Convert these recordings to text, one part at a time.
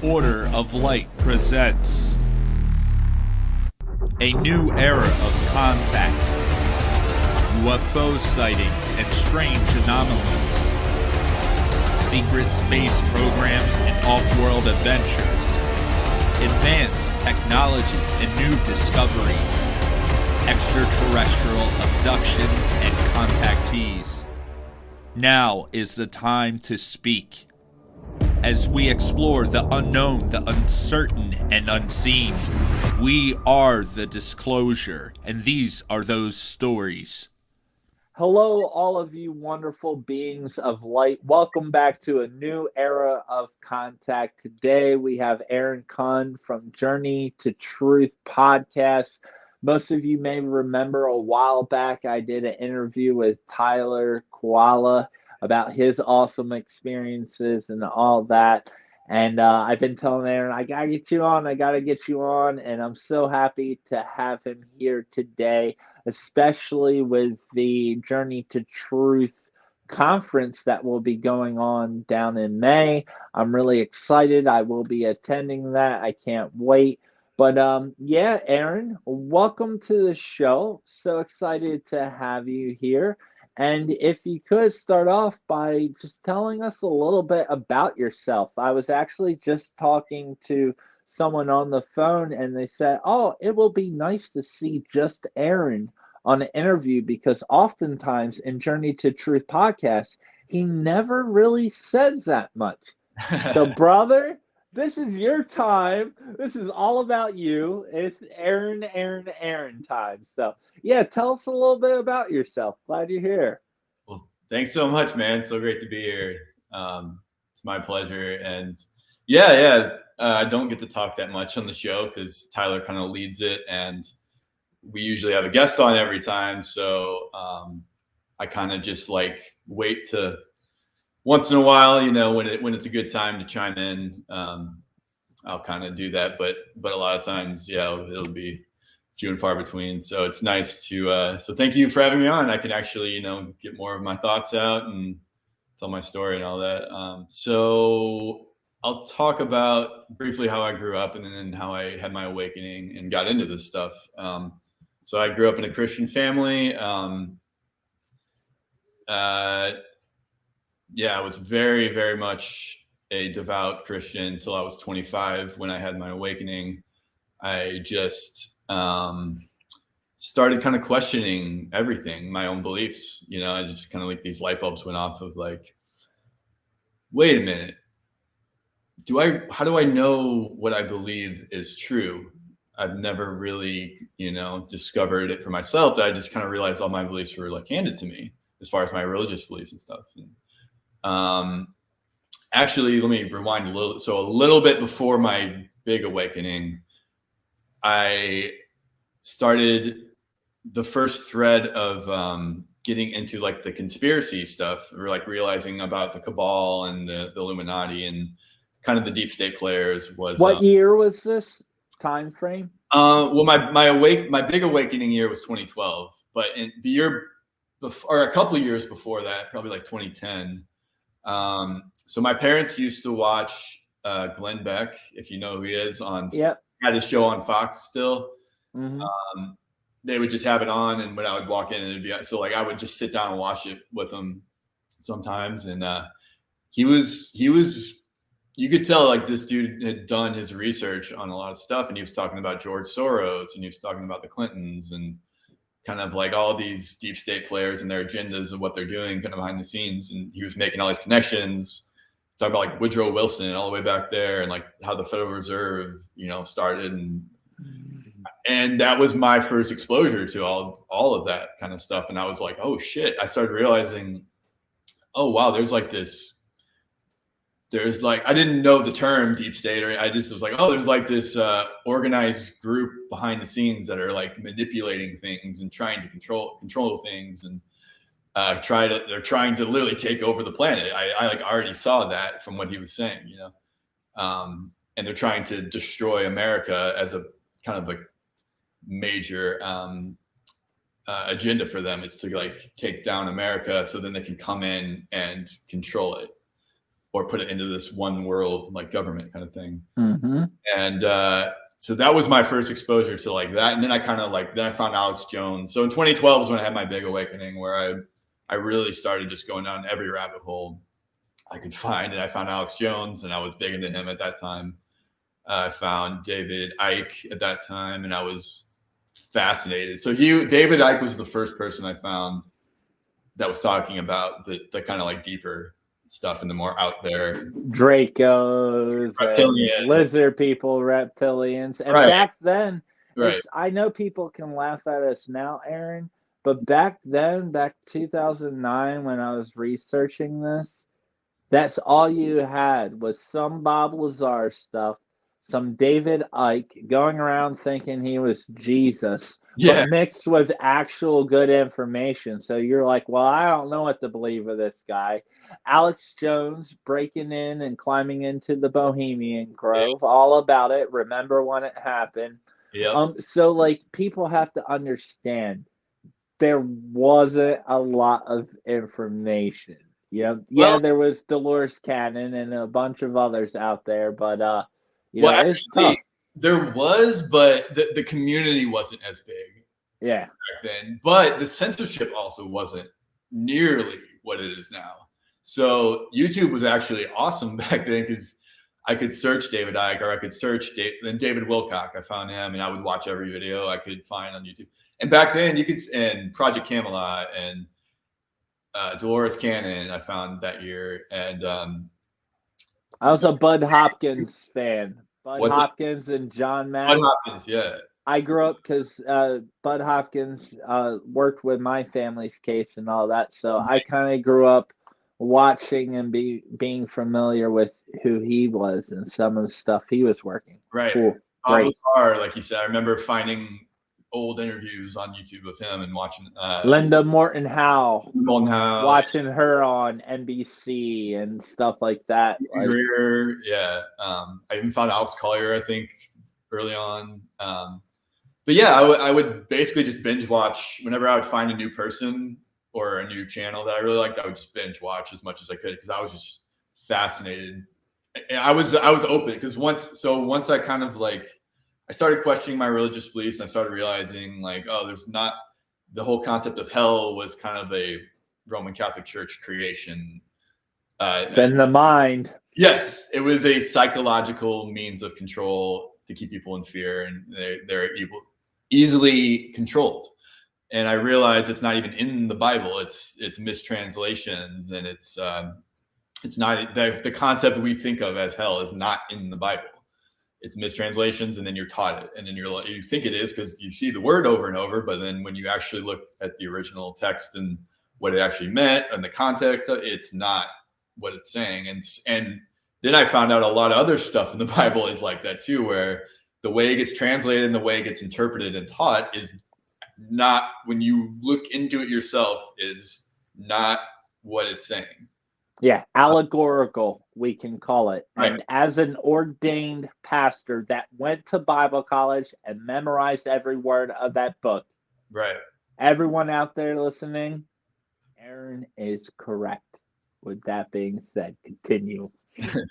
Order of Light presents a new era of contact, UFO sightings and strange anomalies, secret space programs and off-world adventures, advanced technologies and new discoveries, extraterrestrial abductions and contactees. Now is the time to speak. As we explore the unknown, the uncertain, and unseen, we are the disclosure, and these are those stories. Hello, all of you wonderful beings of light. Welcome back to a new era of contact. Today we have Aaron Kuhn from Journey to Truth podcast. Most of you may remember a while back I did an interview with Tyler Koala about his awesome experiences and all that. And I've been telling Aaron, I got to get you on. And I'm so happy to have him here today, especially with the Journey to Truth conference that will be going on down in May. I'm really excited. I will be attending that. I can't wait. But yeah, Aaron, welcome to the show. So excited to have you here. And if you could start off by just telling us a little bit about yourself. I was actually just talking to someone on the phone and they said, oh, it will be nice to see just Aaron on an interview because oftentimes in Journey to Truth podcast, he never really says that much. So brother, this is your time. This is all about you. It's Aaron time. So yeah, tell us a little bit about yourself. Glad you're here. Well, thanks so much, man. So great to be here. It's my pleasure. And I don't get to talk that much on the show because Tyler kind of leads it, and we usually have a guest on every time. So I kind of just like wait to once in a while, you know, when it's a good time to chime in, I'll kind of do that. But a lot of times, yeah, it'll be few and far between. So it's nice to, so thank you for having me on. I can actually, you know, get more of my thoughts out and tell my story and all that. So I'll talk about briefly how I grew up and then how I had my awakening and got into this stuff. So I grew up in a Christian family. I was very, very much a devout Christian until I was 25 when I had my awakening. I just started kind of questioning everything, my own beliefs. You know, I just kind of like these light bulbs went off of like, wait a minute, how do I know what I believe is true? I've never really, you know, discovered it for myself. I just kind of realized all my beliefs were like handed to me as far as my religious beliefs and stuff. Actually, let me rewind a little. So a little bit before my big awakening, I started the first thread of getting into like the conspiracy stuff, or like realizing about the cabal and the Illuminati and kind of the deep state players. What year was this time frame? Well, my big awakening year was 2012, but in the year before, or a couple of years before that, probably like 2010. So my parents used to watch Glenn Beck, if you know who he is, had his show on Fox still. Mm-hmm. They would just have it on, and when I would walk in, it'd be so like I would just sit down and watch it with them sometimes. And he was you could tell like this dude had done his research on a lot of stuff, and he was talking about George Soros, and he was talking about the Clintons, and kind of like all these deep state players and their agendas of what they're doing kind of behind the scenes. And he was making all these connections, talking about like Woodrow Wilson all the way back there, and like how the Federal Reserve, you know, started. And that was my first exposure to all of that kind of stuff. And I was like, oh shit. I started realizing, oh wow, there's like, I didn't know the term deep state, or I just was like, oh, there's like this organized group behind the scenes that are like manipulating things and trying to control things, and they're trying to literally take over the planet. I like already saw that from what he was saying, you know, and they're trying to destroy America as a kind of a major agenda for them, is to like take down America so then they can come in and control it. or put it into this one world like government kind of thing. Mm-hmm. And so that was my first exposure to like that. And then I kind of like, then I found Alex Jones. So in 2012 is when I had my big awakening, where I really started just going down every rabbit hole I could find. And I found Alex Jones, and I was big into him at that time. I found David Icke at that time, and I was fascinated. So David Icke was the first person I found that was talking about the kind of like deeper stuff and the more out there Dracos, Reptilians. lizard people, reptilians. And Right. back then, Right. I know people can laugh at us now, Aaron, but back then, back 2009, when I was researching this, that's all you had was some Bob Lazar stuff, some David Icke going around thinking he was Jesus, Yeah. but mixed with actual good information. So you're like, well, I don't know what to believe of this guy. Alex Jones breaking in and climbing into the Bohemian Grove, all about it. Remember when it happened. Yeah. So like people have to understand there wasn't a lot of information. Well, There was Dolores Cannon and a bunch of others out there, but it's actually, tough. there was, but the community wasn't as big Yeah. back then. But the censorship also wasn't nearly what it is now. So YouTube was actually awesome back then because I could search David Icke, or I could search David Wilcock. I found him, and I would watch every video I could find on YouTube. And back then, and Project Camelot and Dolores Cannon, I found that year, and I was a Bud Hopkins fan. Bud Was it? Hopkins and John Mack. Bud Hopkins, yeah. I grew up because Bud Hopkins worked with my family's case and all that, so I kind of grew up watching and being familiar with who he was and some of the stuff he was working. Right. Cool. Bob Great. Lazar, like you said, I remember finding old interviews on YouTube with him and watching Linda Morton Howe, Howe, watching her on NBC and stuff like that. Greer, yeah. I even found Alex Collier, I think, early on. But yeah, I would basically just binge watch whenever I would find a new person or a new channel that I really liked. I would just binge watch as much as I could because I was just fascinated. I was open because once I kind of like I started questioning my religious beliefs, and I started realizing like, oh, there's not the whole concept of hell was kind of a Roman Catholic Church creation. It's in the mind. Yes, it was a psychological means of control to keep people in fear, and they're easily controlled. And I realized it's not even in the Bible. It's mistranslations, and it's not the concept we think of as hell is not in the Bible. It's mistranslations, and then you're taught it, and then you think it is because you see the word over and over, but then when you actually look at the original text and what it actually meant and the context, it's not what it's saying. And then I found out a lot of other stuff in the Bible is like that too, where the way it gets translated and the way it gets interpreted and taught is not, when you look into it yourself, is not what it's saying. Yeah, allegorical, we can call it. Right. And as an ordained pastor that went to Bible college and memorized every word of that book, right? Everyone out there listening, Aaron is correct. With that being said, continue.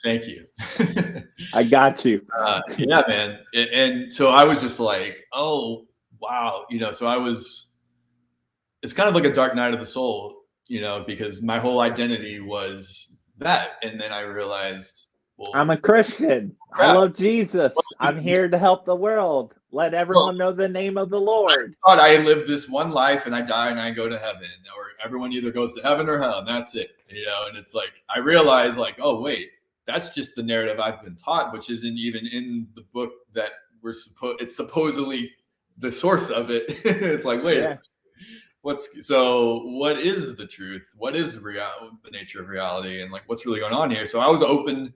Thank you. I got you. Yeah, man. And so I was just like, oh, wow. So it's kind of like a dark night of the soul, because my whole identity was that. And then I realized, well, I'm a Christian. crap. I love Jesus. I'm here to help the world. Let everyone know the name of the Lord. I thought I lived this one life and I die and I go to heaven, or everyone either goes to heaven or hell, and that's it. And it's like, I realized like, oh, wait, that's just the narrative I've been taught, which isn't even in the book that it's supposedly the source of it. It's like, wait, Yeah. what is the truth? What is the nature of reality, and like what's really going on here? So I was open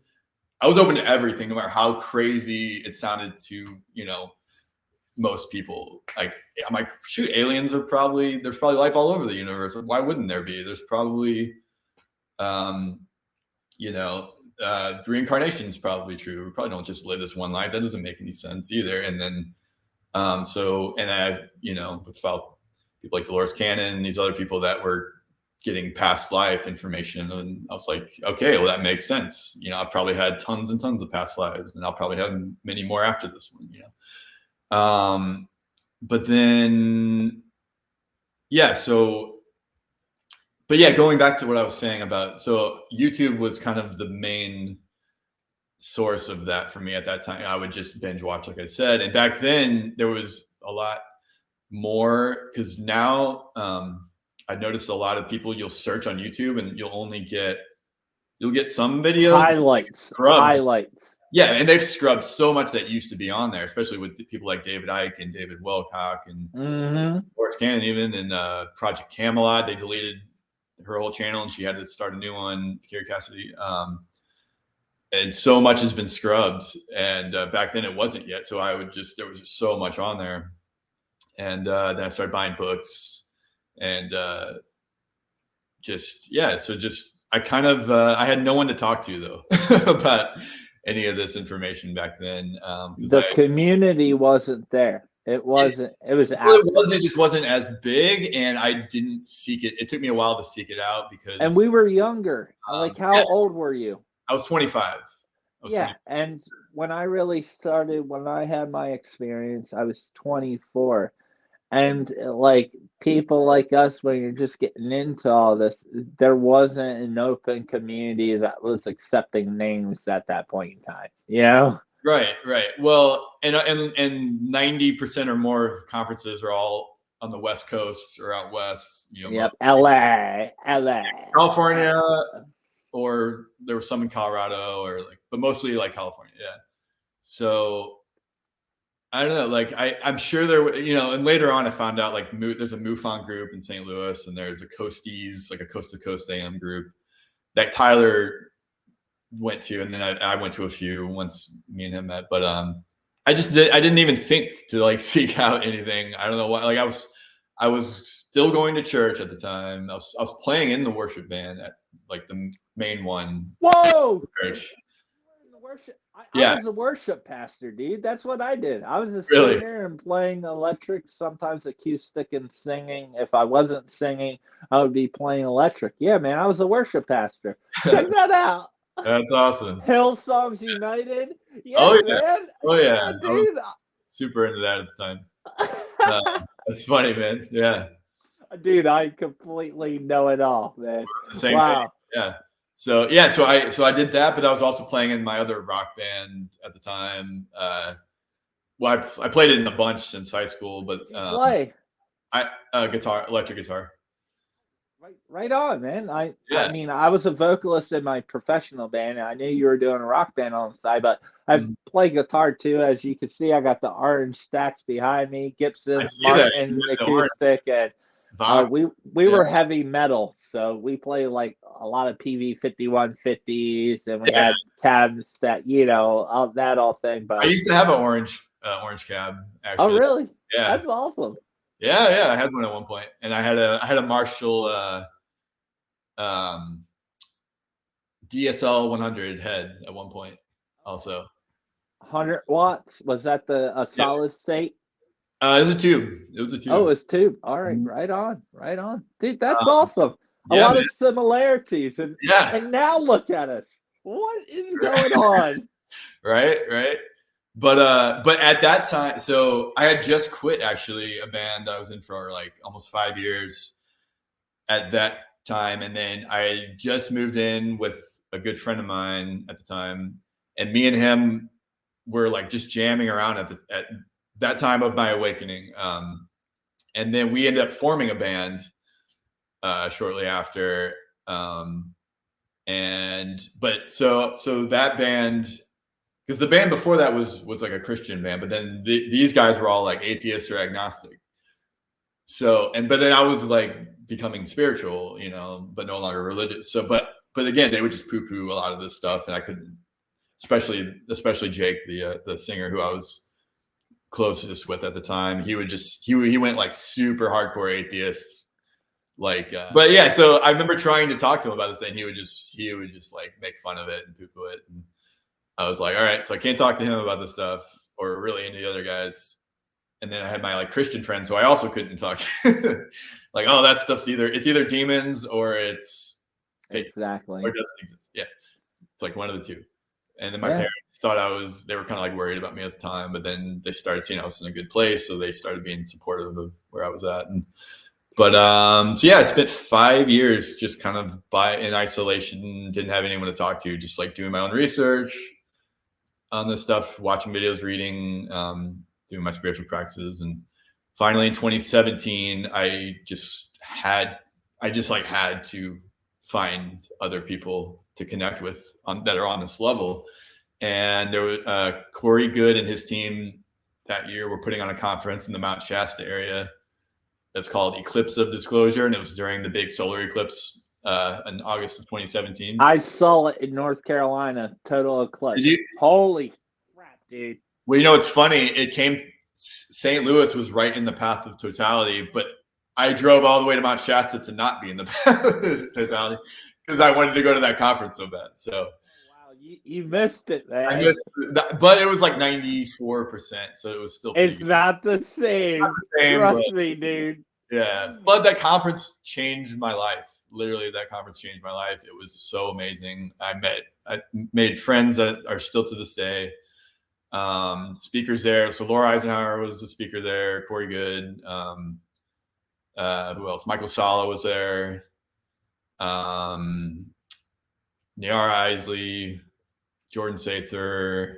to everything, no matter how crazy it sounded to most people. Like, I'm like, shoot, there's probably life all over the universe. Why wouldn't there be? There's probably reincarnation is probably true. We probably don't just live this one life. That doesn't make any sense either. And then with people like Dolores Cannon and these other people that were getting past life information. And I was like, okay, well, that makes sense. You know, I've probably had tons and tons of past lives, and I'll probably have many more after this one, you know? But then, yeah, so, but yeah, going back to what I was saying about, so YouTube was kind of the main source of that for me at that time. I would just binge watch, like I said. And back then there was a lot more, because now I noticed a lot of people, you'll search on YouTube and you'll get some videos. Highlights. Yeah, and they've scrubbed so much that used to be on there, especially with people like David Icke and David Wilcock and Boris Cannon even, and Project Camelot. They deleted her whole channel and she had to start a new one, Carrie Cassidy. And so much has been scrubbed. And back then it wasn't yet. So there was just so much on there. And then I started buying books and I kind of, I had no one to talk to though about any of this information back then. The community wasn't there. It wasn't. It just wasn't as big, and I didn't seek it. It took me a while to seek it out because. And we were younger. Like, how old were you? I was 25. And when I really started, when I had my experience, I was 24. And like people like us, when you're just getting into all this, there wasn't an open community that was accepting names at that point in time. You know? Right. Well, and 90% or more of conferences are all on the West Coast or out west. You know, yep, LA, California, or there was some in Colorado, but mostly like California. Yeah. So I don't know. Like I'm sure there, you know, and later on I found out like there's a MUFON group in St. Louis, and there's a Coasties, like a Coast to Coast AM group that Tyler went to, and then I went to a few once me and him met. But I didn't even think to like seek out anything. I don't know why. Like I was still going to church at the time. I was playing in the worship band at like the main one. Whoa! Church. I was a worship pastor, dude. That's what I did. I was a singer and playing electric, sometimes acoustic and singing. If I wasn't singing, I would be playing electric. Yeah, man, I was a worship pastor. Check that out. That's awesome. Hillsongs United. Yeah, oh yeah, man. Oh yeah. Dude. I was super into that at the time. That's funny, man. Yeah. Dude, I completely know it all, man. Same thing. Yeah. So I did that, but I was also playing in my other rock band at the time. I played it in a bunch since high school, but guitar, electric guitar. Right on, man. I mean, I was a vocalist in my professional band, and I knew you were doing a rock band on the side, but I play guitar too. As you can see, I got the orange stacks behind me, Gibson, Martin, acoustic, and we were heavy metal, so we played like a lot of PV 5150s, and we had cabs that, you know, all that thing. But I used to have an orange cab, actually. Oh, really? Yeah, that's awesome. Yeah, I had one at one point, and I had a Marshall DSL 100 head at one point, also. 100 watts. Was that a solid state? It was a tube. Oh, it's tube. All right, right on, dude. That's awesome. A lot of similarities, and now look at us. What is going on? Right. But at that time, so I had just quit actually a band I was in for like almost 5 years at that time, and then I just moved in with a good friend of mine at the time, and me and him were like just jamming around at that time of my awakening, and then we ended up forming a band shortly after, so that band. Because the band before that was like a Christian band, but then these guys were all like atheists or agnostic. But then I was like becoming spiritual, you know, but no longer religious. So, but again, they would just poo-poo a lot of this stuff, and I couldn't, especially Jake, the singer who I was closest with at the time. He went like super hardcore atheist, like. But yeah, so I remember trying to talk to him about this, and he would just like make fun of it and poo-poo it. And I was like, all right, so I can't talk to him about this stuff or really any of the other guys. And then I had my like Christian friends who I also couldn't talk to. Like, oh, that stuff's either demons or it's fake, exactly, or it doesn't exist. Yeah, it's like one of the two. And then my parents thought they were kind of like worried about me at the time, but then they started seeing I was in a good place, so they started being supportive of where I was at. So yeah, I spent 5 years just kind of in isolation, didn't have anyone to talk to, just like doing my own research on this stuff, watching videos, reading, doing my spiritual practices. And finally in 2017, I just had to find other people to connect with that are on this level. And there was Corey Good and his team that year were putting on a conference in the Mount Shasta area. It's called Eclipse of Disclosure, and it was during the big solar eclipse in August of 2017. I saw it in North Carolina, total eclipse. Did you? Holy crap, dude! Well, you know, it's funny. St. Louis was right in the path of totality, but I drove all the way to Mount Shasta to not be in the path of totality because I wanted to go to that conference so bad. So. Wow, you missed it, man. I missed that, but it was like 94%, so it was still. It's not the same. Not the same. Trust me, dude. Yeah, but that conference changed my life. Literally, that conference changed my life. It was so amazing. I made friends that are still to this day. Speakers there. So Laura Eisenhower was the speaker there. Corey Good. Who else? Michael Sala was there. Niara Isley, Jordan Sather.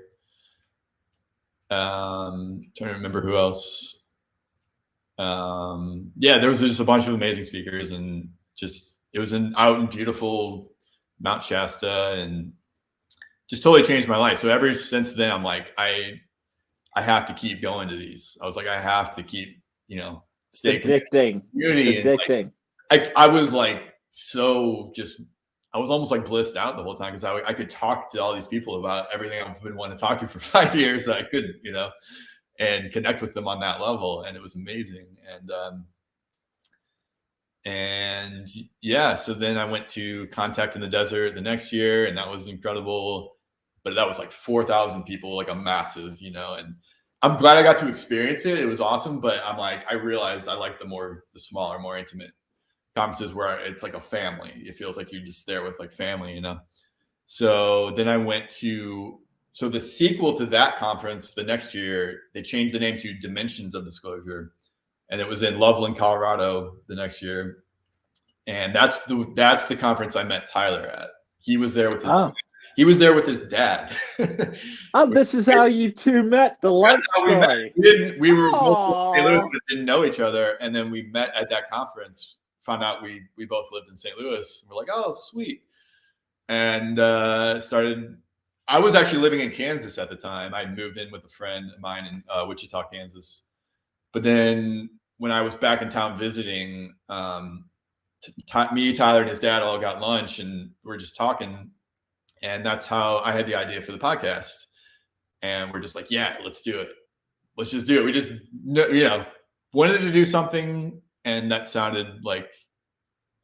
Trying to remember who else. Yeah, there was just a bunch of amazing speakers, and just it was out in beautiful Mount Shasta, and just totally changed my life. So ever since then, I'm like, I have to keep going to these. I was like, I have to keep, staying addicting. It's addicting. Like, I was like I was almost like blissed out the whole time because I could talk to all these people about everything I've been wanting to talk to for 5 years that I couldn't, and connect with them on that level. And it was amazing. And yeah, so then I went to Contact in the Desert the next year, and that was incredible. But that was like 4,000 people, like a massive, and I'm glad I got to experience it. It was awesome. But I'm like, I realized I like the smaller, more intimate conferences where it's like a family. It feels like you're just there with like family, So then I went to the sequel to that conference the next year. They changed the name to Dimensions of Disclosure, and it was in Loveland, Colorado the next year. And that's the conference I met Tyler at. He was there with his dad. Oh, this is how you two met. The life story. We were both in St. Louis, but didn't know each other, and then we met at that conference. Found out we both lived in St. Louis. We're like, oh, sweet. And I was actually living in Kansas at the time. I moved in with a friend of mine in Wichita, Kansas. But then when I was back in town visiting, me, Tyler, and his dad all got lunch, and we were just talking. And that's how I had the idea for the podcast. And we're just like, yeah, let's do it. Let's just do it. We just, wanted to do something. And that sounded like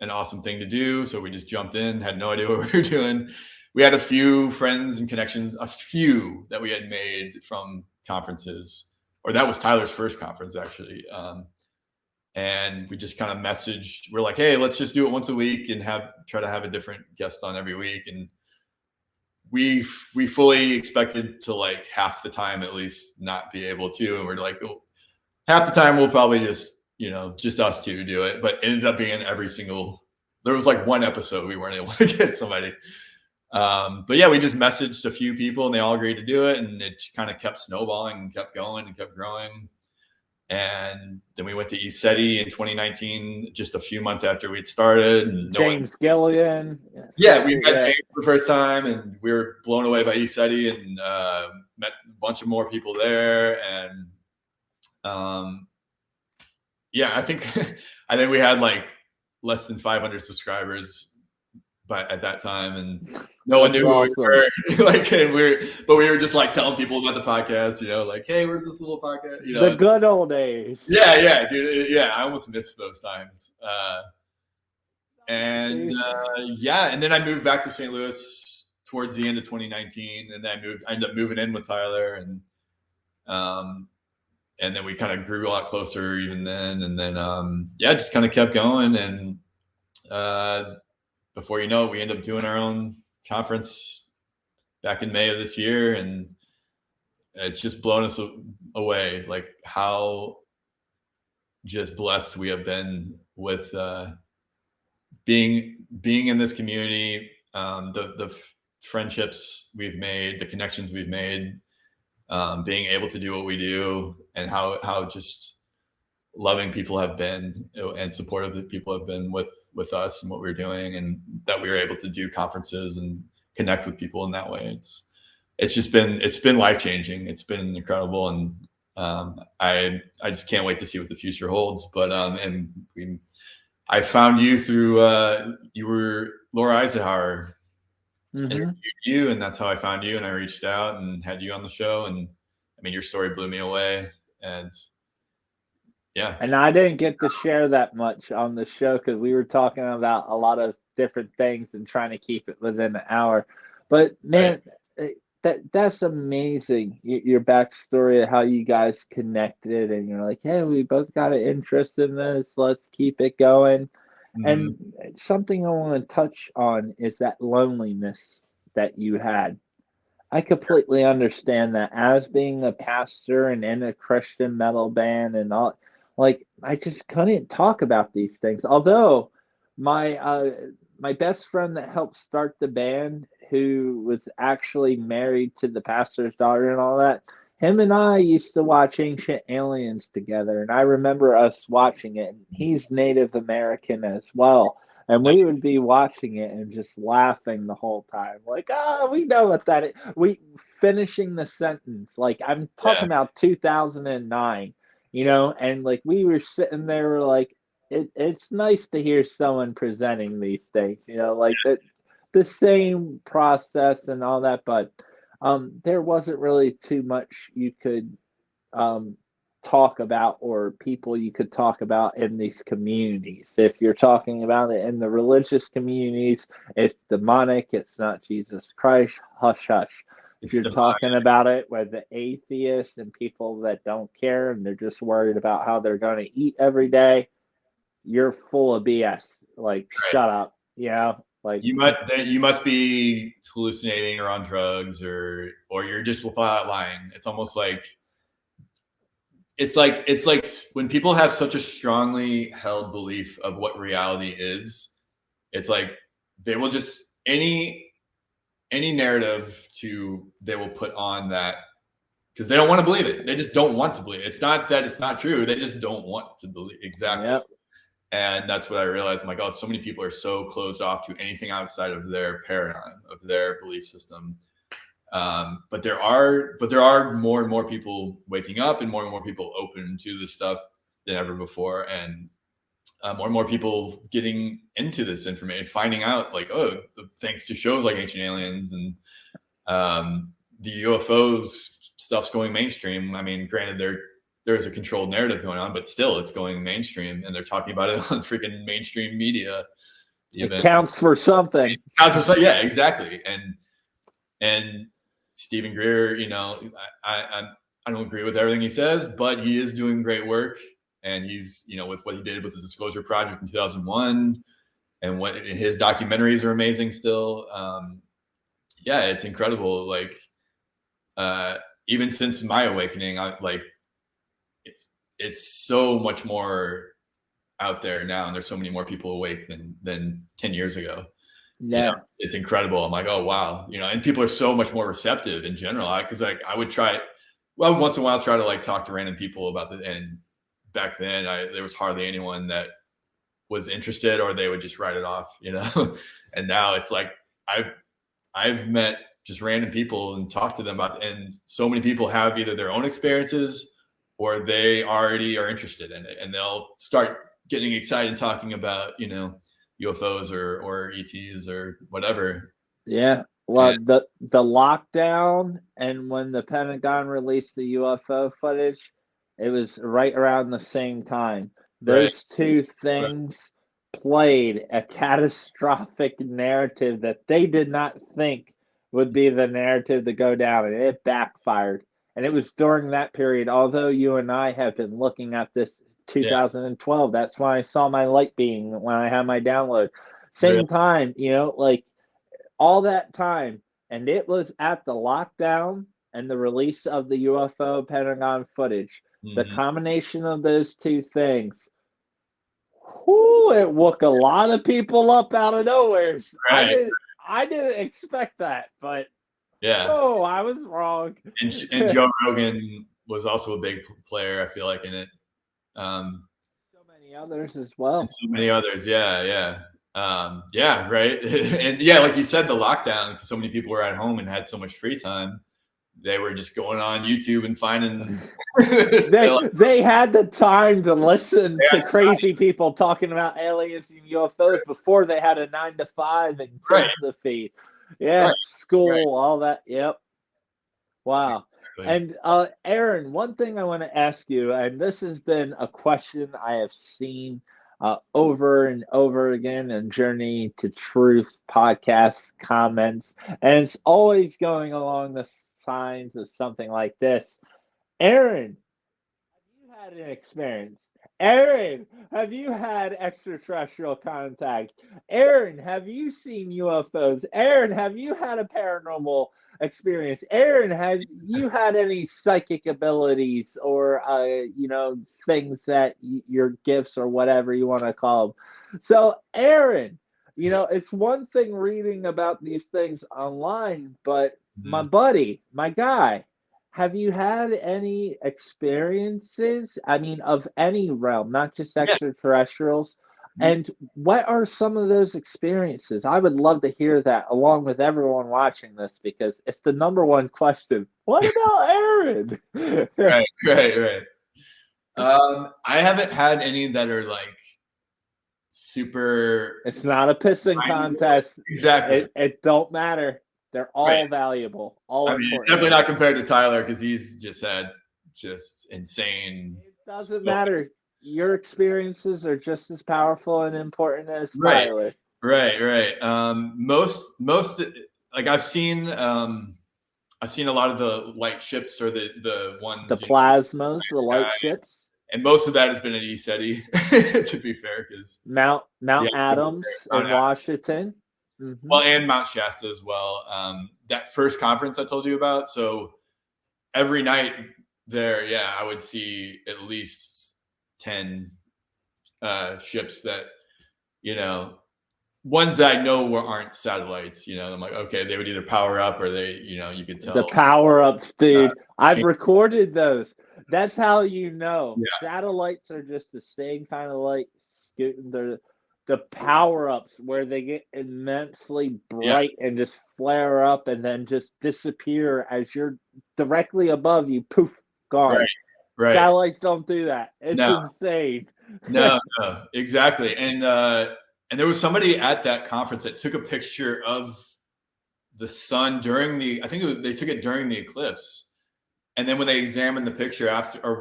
an awesome thing to do. So we just jumped in, had no idea what we were doing. We had a few friends and connections, that we had made from conferences, or that was Tyler's first conference, actually. And we just kind of messaged. We're like, hey, let's just do it once a week and try to have a different guest on every week. And we fully expected to, like, half the time at least not be able to. And we're like, well, half the time we'll probably just us two do it, but ended up being there was like one episode we weren't able to get somebody. But yeah, we just messaged a few people and they all agreed to do it. And it kind of kept snowballing and kept going and kept growing. And then we went to ECETI in 2019, just a few months after we'd started. And James Gillian. Yeah, we met James for the first time, and we were blown away by ECETI, and met a bunch of more people there. And yeah, I think we had like less than 500 subscribers, but at that time, and no one knew who we were. But we were just like telling people about the podcast, like, hey, we're this little podcast, The good old days. Yeah, dude. Yeah, I almost missed those times. And then I moved back to St. Louis towards the end of 2019, and then I ended up moving in with Tyler, and then we kind of grew a lot closer even then. And then, just kind of kept going. And before you know it, we ended up doing our own conference back in May of this year. And it's just blown us away, like how just blessed we have been with being in this community, the friendships we've made, the connections we've made, being able to do what we do, and how just loving people have been and supportive that people have been with us and what we're doing, and that we were able to do conferences and connect with people in that way. It's been life-changing. It's been incredible. And I just can't wait to see what the future holds. But I found you through you were Laura Eisenhower interviewed you, and that's how I found you. And I reached out and had you on the show. And I mean, your story blew me away. And yeah. And I didn't get to share that much on the show because we were talking about a lot of different things and trying to keep it within an hour. But man, that's amazing. Your backstory of how you guys connected, and you're like, hey, we both got an interest in this. Let's keep it going. And something I want to touch on is that loneliness that you had. I completely understand that, as being a pastor and in a Christian metal band and all. Like, I just couldn't talk about these things. Although my best friend that helped start the band, who was actually married to the pastor's daughter and all that, him and I used to watch Ancient Aliens together. And I remember us watching it. And he's Native American as well. And we would be watching it and just laughing the whole time. Like, we know what that is. We finishing the sentence. Like, I'm talking about 2009. And like we were sitting there, we're like, it's nice to hear someone presenting these things, like the same process and all that, but there wasn't really too much you could talk about, or people you could talk about in these communities. If you're talking about it in the religious communities, it's demonic, it's not Jesus Christ, hush hush. If you're talking about it with the atheists and people that don't care and they're just worried about how they're going to eat every day, you're full of BS. Like, shut up. Like you must be hallucinating or on drugs, or you're just flat out lying. It's almost like it's like when people have such a strongly held belief of what reality is, it's like they will just any narrative they will put on that, because they don't want to believe it. They just don't want to believe it. It's not that it's not true. They just don't want to believe. Exactly. Yep. And that's what I realized. I'm like, oh, so many people are so closed off to anything outside of their paradigm, of their belief system. But there are more and more people waking up, and more people open to this stuff than ever before. And more and more people getting into this information, finding out, like, oh, thanks to shows like Ancient Aliens and the UFOs stuff's going mainstream. I mean, granted, there's a controlled narrative going on, but still, it's going mainstream, and they're talking about it on freaking mainstream media. It counts for something. Yeah, exactly. And Stephen Greer, I don't agree with everything he says, but he is doing great work. And he's, with what he did with the Disclosure Project in 2001, and what his documentaries are amazing still. It's incredible. Like, even since my awakening, it's so much more out there now, and there's so many more people awake than 10 years ago. Yeah, it's incredible. I'm like, oh wow, and people are so much more receptive in general. Because I would once in a while try to talk to random people about it, and back then there was hardly anyone that was interested, or they would just write it off, and now it's like I've met just random people and talked to them about, and so many people have either their own experiences or they already are interested in it, and they'll start getting excited and talking about, UFOs or ETs or whatever. Yeah. Well, the lockdown, and when the Pentagon released the UFO footage, it was right around the same time. Those two things played a catastrophic narrative that they did not think would be the narrative to go down, and it backfired. And it was during that period, although you and I have been looking at this 2012, that's when I saw my light being, when I had my download. Same time, like all that time. And it was at the lockdown and the release of the UFO Pentagon footage. The combination of those two things, it woke a lot of people up out of nowhere. I didn't expect that, but I was wrong. And Joe Rogan was also a big player, I feel like, in it. So many others as well. And so many others, right. And like you said, the lockdown, so many people were at home and had so much free time. They were just going on YouTube and finding. they had the time to listen to crazy people talking about aliens and UFOs before they had a 9 to 5 and kids to feed. School, all that. Yep. Wow. Exactly. And Aaron, one thing I want to ask you, and this has been a question I have seen over and over again in Journey to Truth podcasts, comments, and it's always going along the signs of something like this. Aaron, have you had an experience? Aaron, have you had extraterrestrial contact? Aaron, have you seen UFOs? Aaron, have you had a paranormal experience? Aaron, have you had any psychic abilities or things that your gifts or whatever you want to call them? So Aaron, it's one thing reading about these things online, but my buddy, my guy, have you had any experiences, of any realm, not just extraterrestrials? And what are some of those experiences? I would love to hear that along with everyone watching this, because it's the number one question. What about Aaron? Right. I haven't had any that are like super. It's not a pissing contest. Exactly. It don't matter. They're all valuable. All important. Definitely not compared to Tyler, because he's just had insane. It doesn't matter. Your experiences are just as powerful and important as Tyler. Right. Most like I've seen a lot of the light ships, or the ones, the plasmas, the light ships. And most of that has been at ECETI, to be fair, because Mount Adams in Washington. Well, and Mount Shasta as well. That first conference I told you about. So every night there, I would see at least 10 ships that, ones that I know aren't satellites. I'm like, okay, they would either power up or they, you could tell. The power ups, dude. I've recorded those. That's how satellites are just the same kind of light scooting. The power-ups where they get immensely bright and just flare up and then just disappear as you're directly above you. Poof, gone. Right. Satellites don't do that. It's insane. No, exactly. And there was somebody at that conference that took a picture of the sun they took it during the eclipse. And then when they examined the picture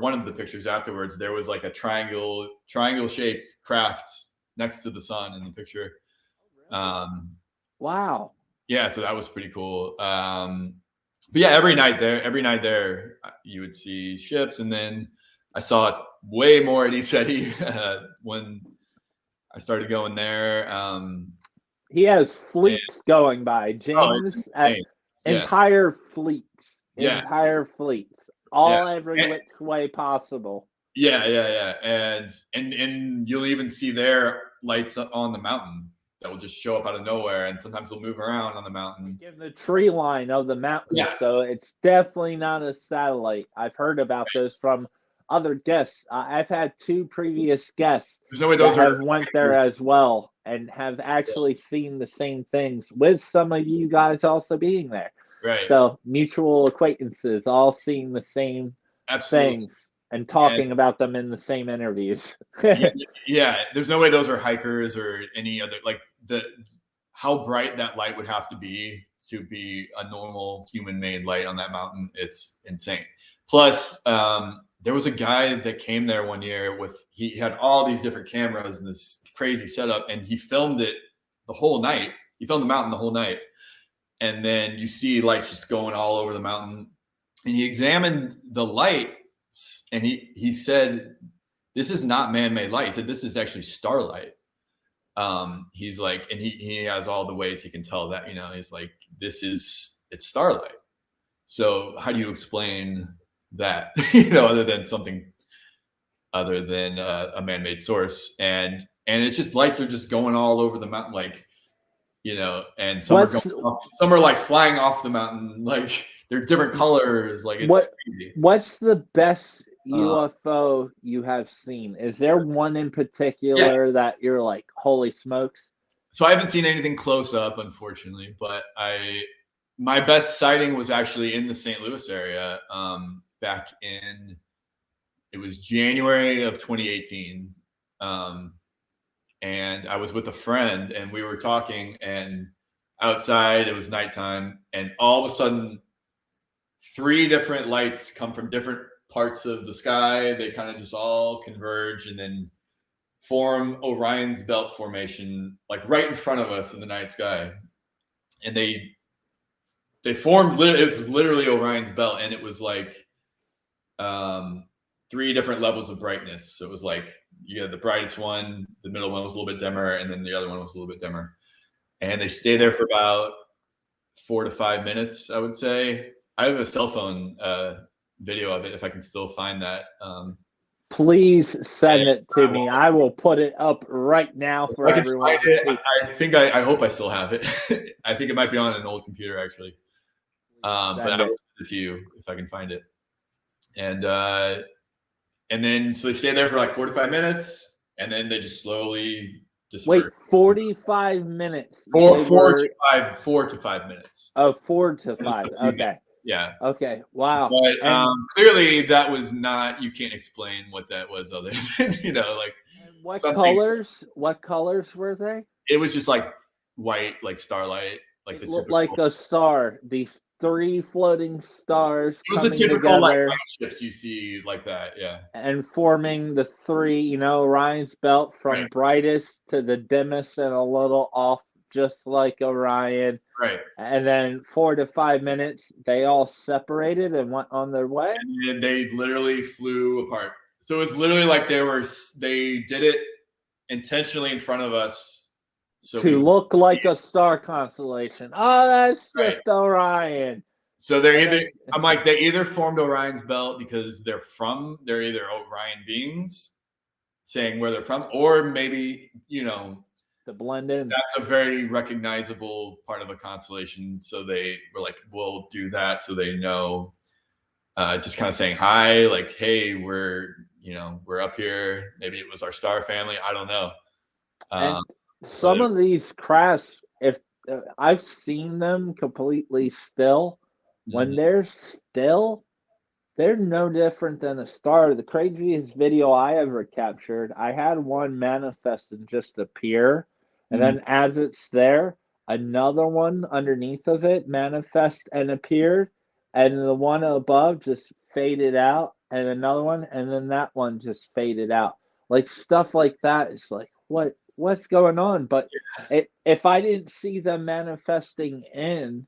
one of the pictures afterwards, there was like a triangle-shaped craft next to the sun in the picture. Wow. Yeah, so that was pretty cool. But every night there, you would see ships, and then I saw it way more at ECETI when I started going there. He has fleets going by, James. Entire fleets. Entire fleets. Every which way possible. Yeah. And you'll even see their lights on the mountain that will just show up out of nowhere, and sometimes they'll move around on the mountain. In the tree line of the mountain, so it's definitely not a satellite. I've heard about those from other guests. I've had 2 previous guests that went there as well and have actually seen the same things, with some of you guys also being there. Right. So mutual acquaintances, all seeing the same things and talking about them in the same interviews. There's no way those are hikers or any other, like how bright that light would have to be a normal human-made light on that mountain. It's insane. Plus, there was a guy that came there one year he had all these different cameras and this crazy setup, and he filmed it the whole night. He filmed the mountain the whole night. And then you see lights just going all over the mountain. and he examined the lights, and he said, "This is not man-made light." He said, "This is actually starlight." He's like, and he has all the ways he can tell that, he's like, it's starlight. So how do you explain that, other than a man-made source? And it's just lights are just going all over the mountain, like, and some are like flying off the mountain, like they're different colors, like it's crazy. What's the best UFO you have seen? Is there one in particular that you're like, holy smokes? So I haven't seen anything close up, unfortunately, but my best sighting was actually in the St. Louis area, back in, it was January of 2018. And I was with a friend, and we were talking, and outside it was nighttime, and all of a sudden 3 different lights come from different parts of the sky. They kind of just all converge and then form Orion's belt formation, like right in front of us in the night sky. And they formed, it was literally Orion's belt, and it was like 3 different levels of brightness. So it was like, you had the brightest one, the middle one was a little bit dimmer, and then the other one was a little bit dimmer. And they stay there for about 4 to 5 minutes, I would say. I have a cell phone video of it, if I can still find that. Please send it to me. I will put it up right now for everyone to see. I think I hope I still have it. I think it might be on an old computer, actually. But I'll send it to you if I can find it. And then so they stay there for like 4 to 5 minutes, and then they just slowly disperse. Wait, 45 minutes. 4 to 5 minutes. Oh, 4 to 5. Okay. Yeah. Okay. Wow. But clearly that was not, you can't explain what that was other than, like what colors? What colors were they? It was just like white, like starlight, like it the looked typical, like a star. These 3 floating stars it was coming the typical together, like ships you see like that, yeah. And forming the 3, Orion's belt from brightest to the dimmest and a little off, just like Orion. Right. And then 4 to 5 minutes, they all separated and went on their way. And they literally flew apart. So it was literally like they did it intentionally in front of us. So to look like a star constellation. Oh, that's just Orion. So they either formed Orion's belt because they're either Orion beings saying where they're from, or maybe, to blend in. That's a very recognizable part of a constellation. So they were like, we'll do that so they know, just kind of saying hi, like, hey, we're up here. Maybe it was our star family. I don't know. And some of these crafts, if I've seen them completely still, when they're still, they're no different than a star. The craziest video I ever captured, I had one manifest and just appear. And then as it's there, another one underneath of it manifest and appeared. And the one above just faded out. And another one. And then that one just faded out. Like stuff like that is like, what's going on? But if I didn't see them manifesting in,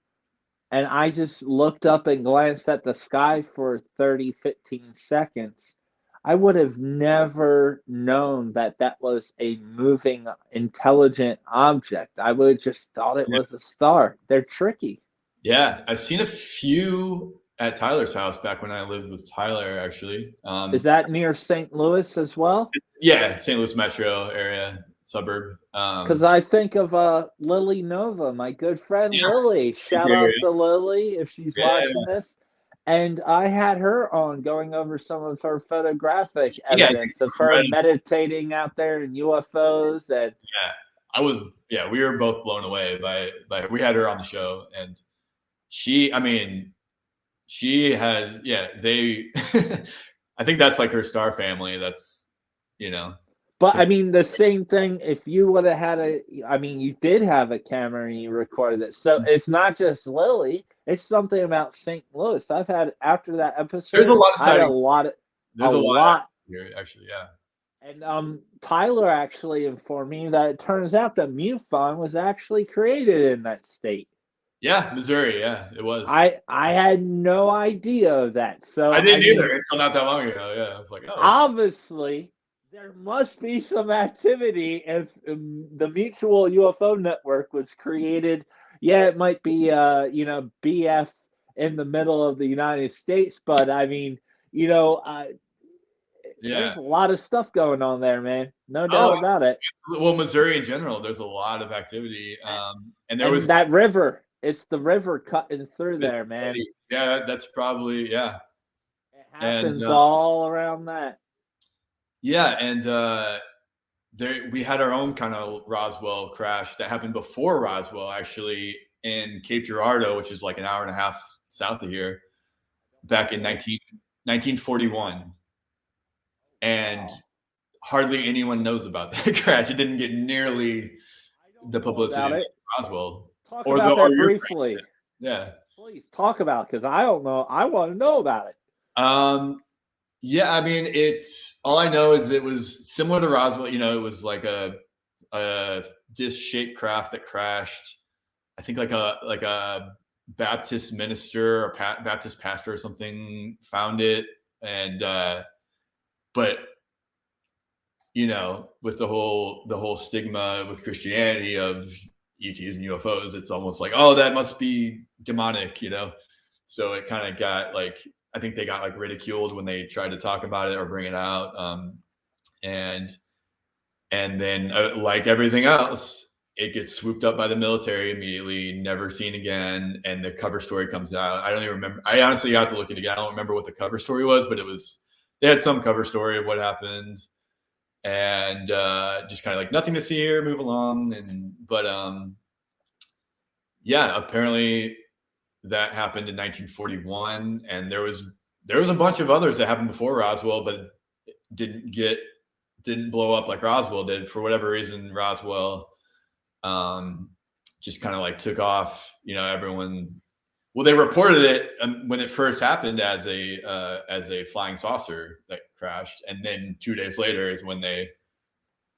and I just looked up and glanced at the sky for 30, 15 seconds, I would have never known that was a moving, intelligent object. I would have just thought it was a star. They're tricky. Yeah, I've seen a few at Tyler's house back when I lived with Tyler, actually. Is that near St. Louis as well? Yeah, St. Louis metro area, suburb. Because I think of Lily Nova, my good friend Lily. Shout out to Lily if she's watching this. And I had her on going over some of her photographic evidence of her meditating out there in UFOs. And we were both blown away by we had her on the show, and she has, they, I think that's like her star family. That's, But I mean, the same thing, if you would have had you did have a camera and you recorded it. So it's not just Lily, it's something about St. Louis. I've had, after that episode, there's a lot of sightings. There's a lot here, actually, yeah. And Tyler actually informed me that it turns out that MUFON was actually created in that state. Yeah, Missouri. Yeah, it was. I had no idea of that. So I didn't mean, either until not that long ago. Yeah, I was like, oh. Obviously, there must be some activity if the Mutual UFO Network was created. Yeah, it might be BF in the middle of the United States, but I mean, there's Yeah. a lot of stuff going on there, man. No Oh, doubt about it. well, Missouri in general, there's a lot of activity. And there And was that river, it's the river cutting through there, man. Mississippi. Yeah, that's probably, yeah. It And happens all around that. yeah, and we had our own kind of Roswell crash that happened before Roswell, actually, in Cape Girardeau, which is like an hour and a half south of here, back in 1941. And hardly anyone knows about that crash. It didn't get nearly the publicity of Roswell. Talk about that briefly. Yeah. Please talk about it, because I don't know. I want to know about it. Yeah, I mean, it's all I know is it was similar to Roswell. It was like a disc-shaped craft that crashed. I think like a Baptist minister or Baptist pastor or something found it, and but with the whole stigma with Christianity of ETs and UFOs, it's almost like, oh, that must be demonic, So it kind of got like, I think they got like ridiculed when they tried to talk about it or bring it out. And then like everything else, it gets swooped up by the military immediately, never seen again. And the cover story comes out. I don't even remember. I honestly have to look it again. I don't remember what the cover story was, but they had some cover story of what happened. And just kind of like, nothing to see here, move along. But yeah, apparently that happened in 1941, and there was a bunch of others that happened before Roswell, but didn't blow up like Roswell did. For whatever reason, Roswell just kind of like took off. Everyone. Well, they reported it when it first happened as a flying saucer that crashed, and then 2 days later is when they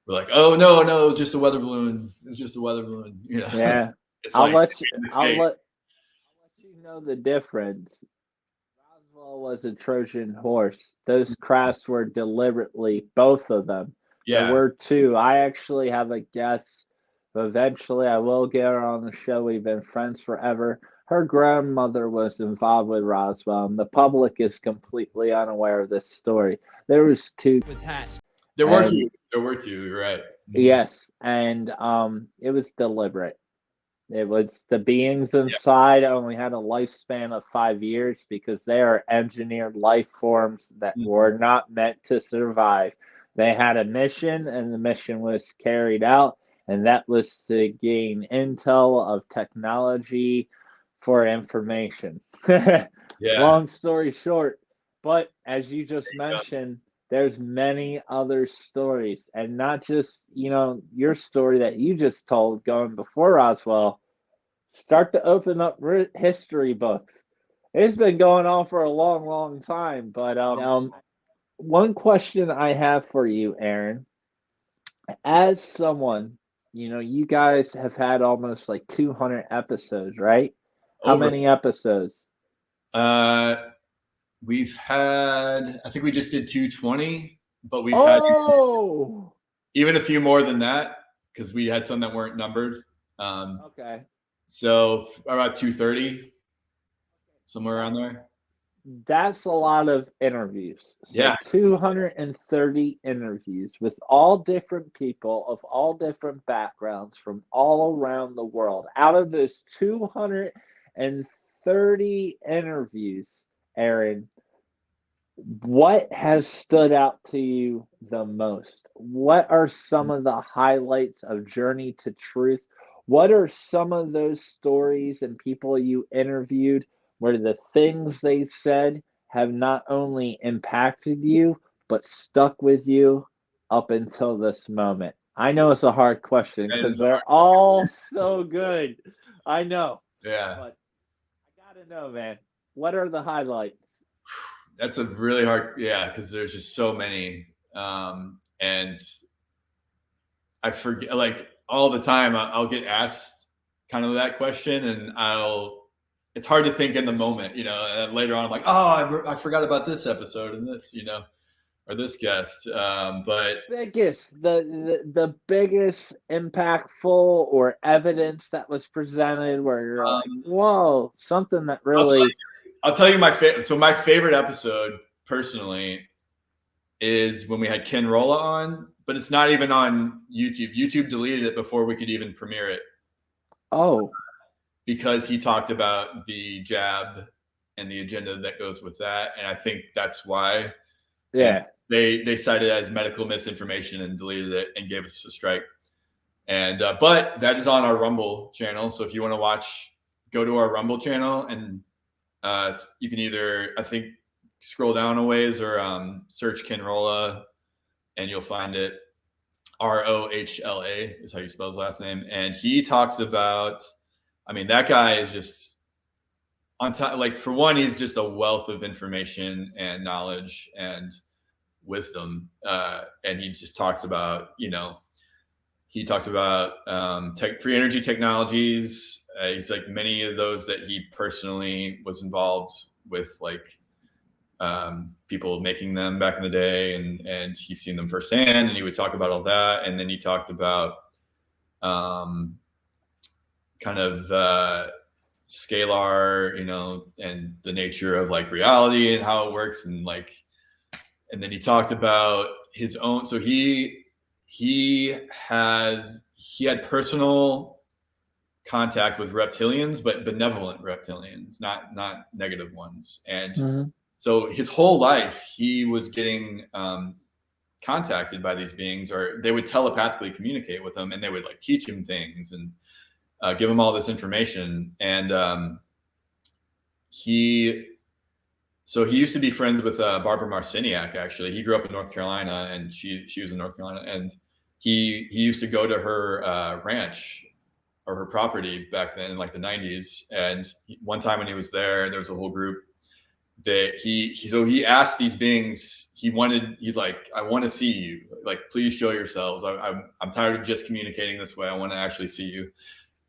were like, "Oh no, it was just a weather balloon. It was just a weather balloon." Yeah, I'll let you know the difference. Roswell was a Trojan horse. Those crafts were deliberately, both of them. Yeah. There were two. I actually have a guest. Eventually, I will get her on the show. We've been friends forever. Her grandmother was involved with Roswell, and the public is completely unaware of this story. There was two with hats. There were two. You're right. Yes, and it was deliberate. It was the beings inside only had a lifespan of 5 years because they are engineered life forms that were not meant to survive. They had a mission, and the mission was carried out, and that was to gain intel of technology for information. Long story short, but as you just mentioned, there's many other stories, and not just your story that you just told going before Roswell. Start to open up history books. It's been going on for a long, long time. But one question I have for you, Aaron, as someone, you guys have had almost like 200 episodes, right? How many episodes? We've had, I think we just did 220, but we've had even a few more than that because we had some that weren't numbered. Okay. So about 230, somewhere around there. That's a lot of interviews. So yeah. 230 interviews with all different people of all different backgrounds from all around the world. Out of those 230 interviews, Aaron, what has stood out to you the most? What are some of the highlights of Journey to Truth? What are some of those stories and people you interviewed where the things they said have not only impacted you, but stuck with you up until this moment? I know it's a hard question because they're all so good. I know. Yeah. But I got to know, man. What are the highlights? That's a really hard, because there's just so many. And I forget, like all the time I'll get asked kind of that question, and it's hard to think in the moment, and then later on I'm like, oh, I forgot about this episode and this, or this guest. But the biggest impactful or evidence that was presented where you're like, whoa, something that really. I'll tell you my favorite episode personally is when we had Ken Rolla on, but it's not even on YouTube. YouTube deleted it before we could even premiere it. Oh. Because he talked about the jab and the agenda that goes with that. And I think that's why. Yeah. And they cited it as medical misinformation and deleted it and gave us a strike. And but that is on our Rumble channel. So if you want to go to our Rumble channel, and you can either, I think, scroll down a ways or search Ken Rolla, and you'll find it. Rohla is how you spell his last name. And he talks about, that guy is just on top. Like, for one, he's just a wealth of information and knowledge and wisdom. And he just talks about, free energy technologies. He's like many of those that he personally was involved with, like people making them back in the day, and he's seen them firsthand, and he would talk about all that. And then he talked about kind of scalar, and the nature of like reality and how it works, and then he talked about his own. So he had personal contact with reptilians, but benevolent reptilians, not negative ones. And so his whole life he was getting contacted by these beings, or they would telepathically communicate with him, and they would like teach him things and give him all this information. And he used to be friends with Barbara Marciniak. Actually, he grew up in North Carolina, and she was in North Carolina, and he used to go to her ranch or her property back then in like the 90s. And one time when he was there was a whole group that he asked these beings, he's like, I want to see you, like, please show yourselves. I'm tired of just communicating this way. I want to actually see you.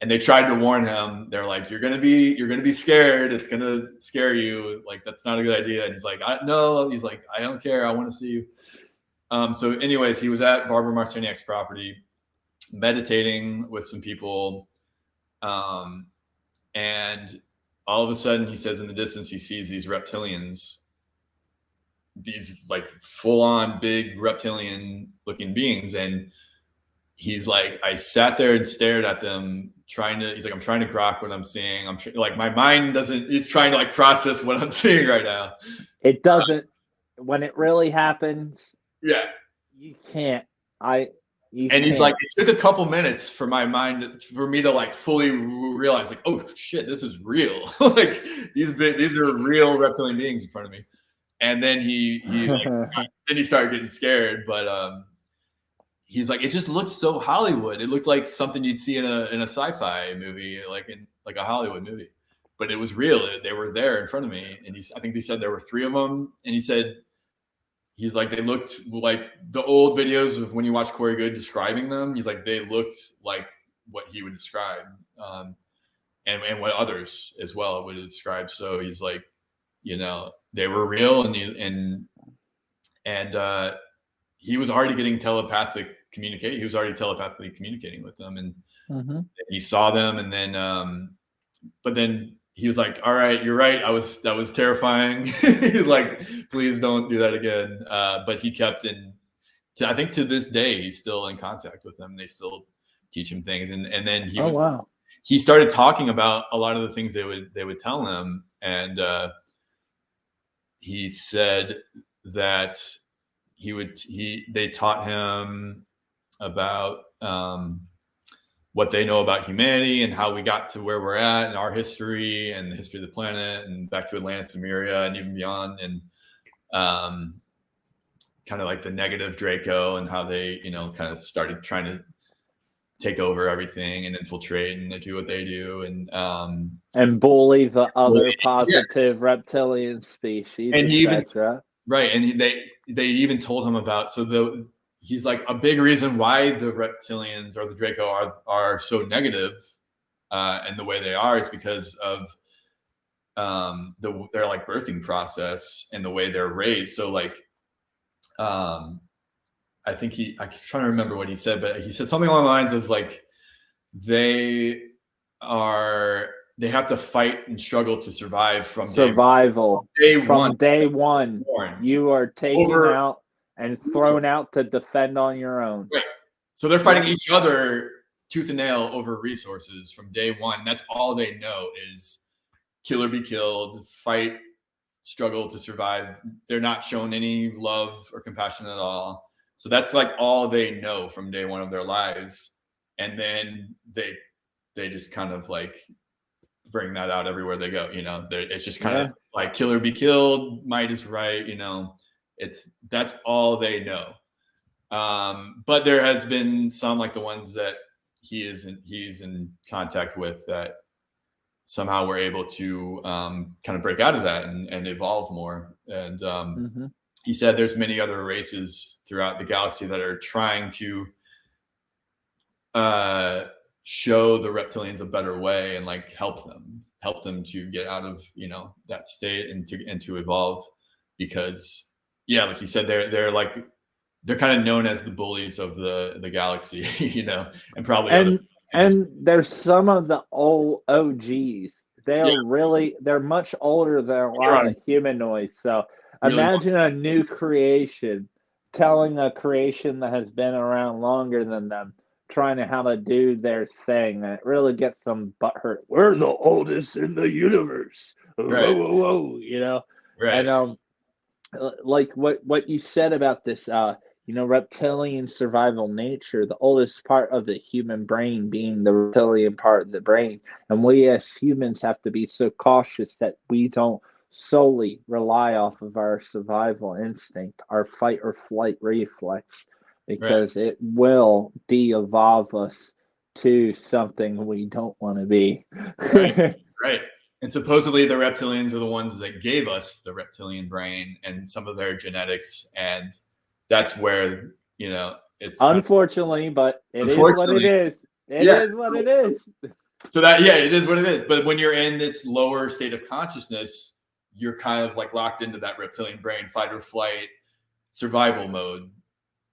And they tried to warn him. They're like, you're gonna be scared. It's gonna scare you. Like, that's not a good idea. And he's like, no. He's like, I don't care. I want to see you. So anyways, he was at Barbara Marciniak's property, meditating with some people. And all of a sudden, he says in the distance, he sees these reptilians, these like full on big reptilian looking beings. And he's like, I sat there and stared at them he's like, I'm trying to grok what I'm seeing. Like, my mind it's trying to like process what I'm seeing right now. It doesn't, when it really happens. Yeah. You can't. He's like, it took a couple minutes for me to like fully realize, like, oh shit, this is real. Like, these are real reptilian beings in front of me. And then then he started getting scared. But he's like, it just looked so Hollywood. It looked like something you'd see in a sci-fi movie, like in like a Hollywood movie. But it was real. They were there in front of me. And I think they said there were 3 of them. And he's like, they looked like the old videos of when you watch Corey Good describing them. He's like, they looked like what he would describe, and what others as well would describe. So he's like, they were real, and he was already getting telepathic communicate. He was already telepathically communicating with them, and he saw them, and then, but then he was like, all right, you're right. That was terrifying. He's like, please don't do that again. But he kept I think to this day, he's still in contact with them. They still teach him things. And then he started talking about a lot of the things they would tell him. And he said that they taught him about what they know about humanity and how we got to where we're at, and our history and the history of the planet, and back to Atlantis, Lemuria, and even beyond. And kind of like the negative Draco, and how they, kind of started trying to take over everything and infiltrate and do what they do, and bully the other positive reptilian species. And and they even told him about, he's like, a big reason why the reptilians or the Draco are so negative and the way they are is because of their like birthing process and the way they're raised. So like, I think I'm trying to remember what he said, but he said something along the lines of like, they have to fight and struggle to survive from survival. Day one, born. you are taken out and thrown out to defend on your own. Right. So they're fighting each other tooth and nail over resources from day one. That's all they know is kill or be killed, fight, struggle to survive. They're not shown any love or compassion at all. So that's like all they know from day one of their lives. And then they just kind of like bring that out everywhere they go. You know, it's just kind of like kill or be killed, might is right. You know, that's all they know. But there has been some, like the ones that he's in contact with, that somehow we're able to kind of break out of that and evolve more. And he said there's many other races throughout the galaxy that are trying to show the reptilians a better way and like help them to get out of, you know, that state and to evolve, because like you said, they're kind of known as the bullies of the galaxy, you know, and probably and there's some of the old OGs. They're much older than a lot of humanoids. So imagine a new creation telling a creation that has been around longer than them, trying to how to do their thing. And it really gets them butthurt. We're the oldest in the universe. Right. Whoa, you know? Right. And like what you said about this, you know, reptilian survival nature, the oldest part of the human brain being the reptilian part of the brain. And we as humans have to be so cautious that we don't solely rely off of our survival instinct, our fight or flight reflex, because it will de-evolve us to something we don't want to be. Right. And supposedly the reptilians are the ones that gave us the reptilian brain and some of their genetics. And that's where, you know, it's unfortunately, but it is what it is. It is what it is. So that, it is what it is. But when you're in this lower state of consciousness, you're kind of like locked into that reptilian brain, fight or flight, survival mode,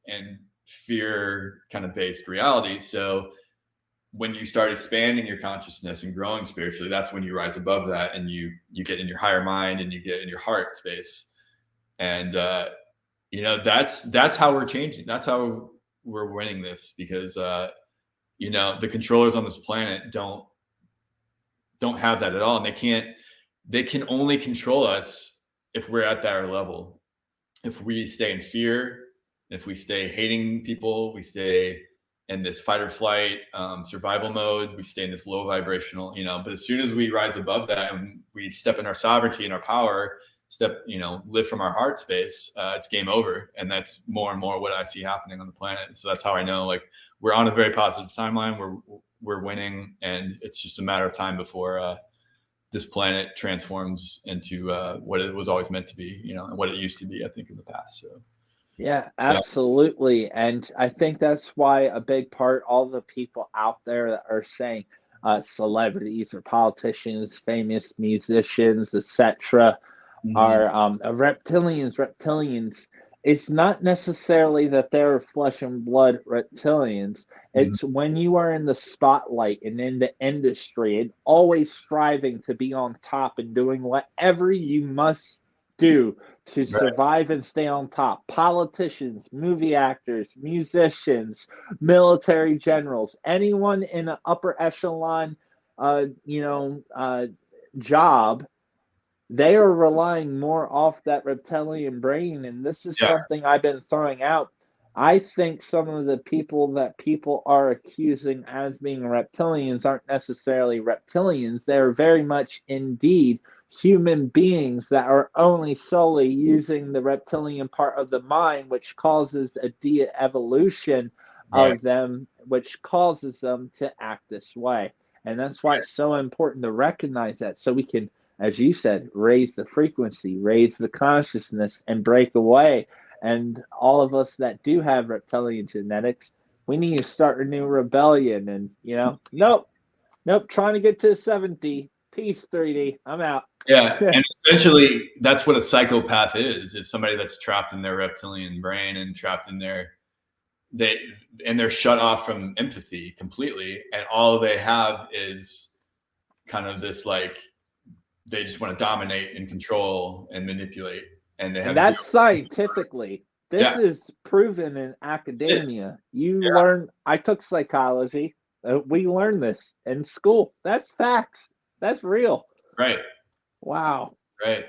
and fear kind of based reality. So when you start expanding your consciousness and growing spiritually, that's when you rise above that and you get in your higher mind and you get in your heart space. And you know, that's how we're changing. That's how we're winning this, because you know, the controllers on this planet don't have that at all, and they can only control us if we're at that level. If we stay in fear, if we stay hating people, we stay in this fight or flight survival mode, we stay in this low vibrational, you know. But as soon as we rise above that and we step in our sovereignty and our power, live from our heart space, it's game over. And that's more and more what I see happening on the planet. So that's how I know, like, we're on a very positive timeline. We're winning, and it's just a matter of time before this planet transforms into what it was always meant to be, you know, and what it used to be, I think, in the past. So. Yeah, absolutely. Yeah. And I think that's why a big part, all the people out there that are saying celebrities or politicians, famous musicians, etc., are reptilians. It's not necessarily that they're flesh and blood reptilians. It's when you are in the spotlight and in the industry and always striving to be on top and doing whatever you must do to survive and stay on top. Politicians, movie actors, musicians, military generals, anyone in an upper echelon, job, they are relying more off that reptilian brain. And this is something I've been throwing out. I think some of the people that people are accusing as being reptilians aren't necessarily reptilians. They're very much indeed human beings that are only solely using the reptilian part of the mind, which causes a de-evolution of them, which causes them to act this way. And that's why it's so important to recognize that, so we can, as you said, raise the frequency, raise the consciousness, and break away. And all of us that do have reptilian genetics, we need to start a new rebellion. And, you know, nope, Nope, trying to get to 7D. Peace, 3D. I'm out. Yeah, and essentially that's what a psychopath is somebody that's trapped in their reptilian brain and trapped in they're shut off from empathy completely, and all they have is kind of this, like, they just want to dominate and control and manipulate, and they have that's scientifically. This Yeah. is proven in academia. You learn. I took psychology. We learned this in school. That's facts. That's real. Right. Wow. Right.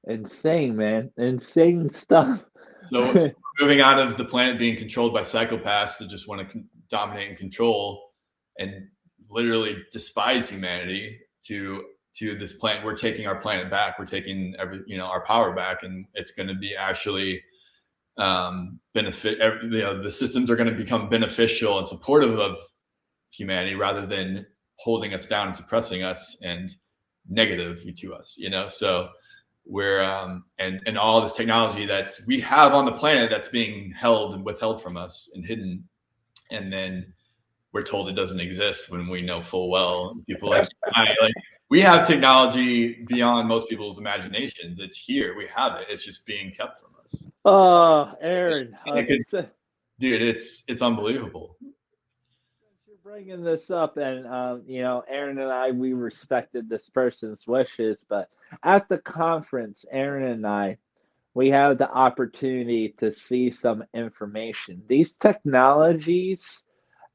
Insane, man. Insane stuff. So moving out of the planet being controlled by psychopaths that just want to dominate and control and literally despise humanity to this planet. We're taking our planet back. We're taking our power back, and it's going to be actually benefit. The systems are going to become beneficial and supportive of humanity rather than holding us down and suppressing us and negative to us. So we're and all this technology that we have on the planet that's being held and withheld from us and hidden, and then we're told it doesn't exist when we know full well. People like we have technology beyond most people's imaginations. It's here. We have it. It's just being kept from us. Oh, Aaron. Dude, it's unbelievable. You're bringing this up, and Aaron and I, we respected this person's wishes, but at the conference, Aaron and I, we had the opportunity to see some information. These technologies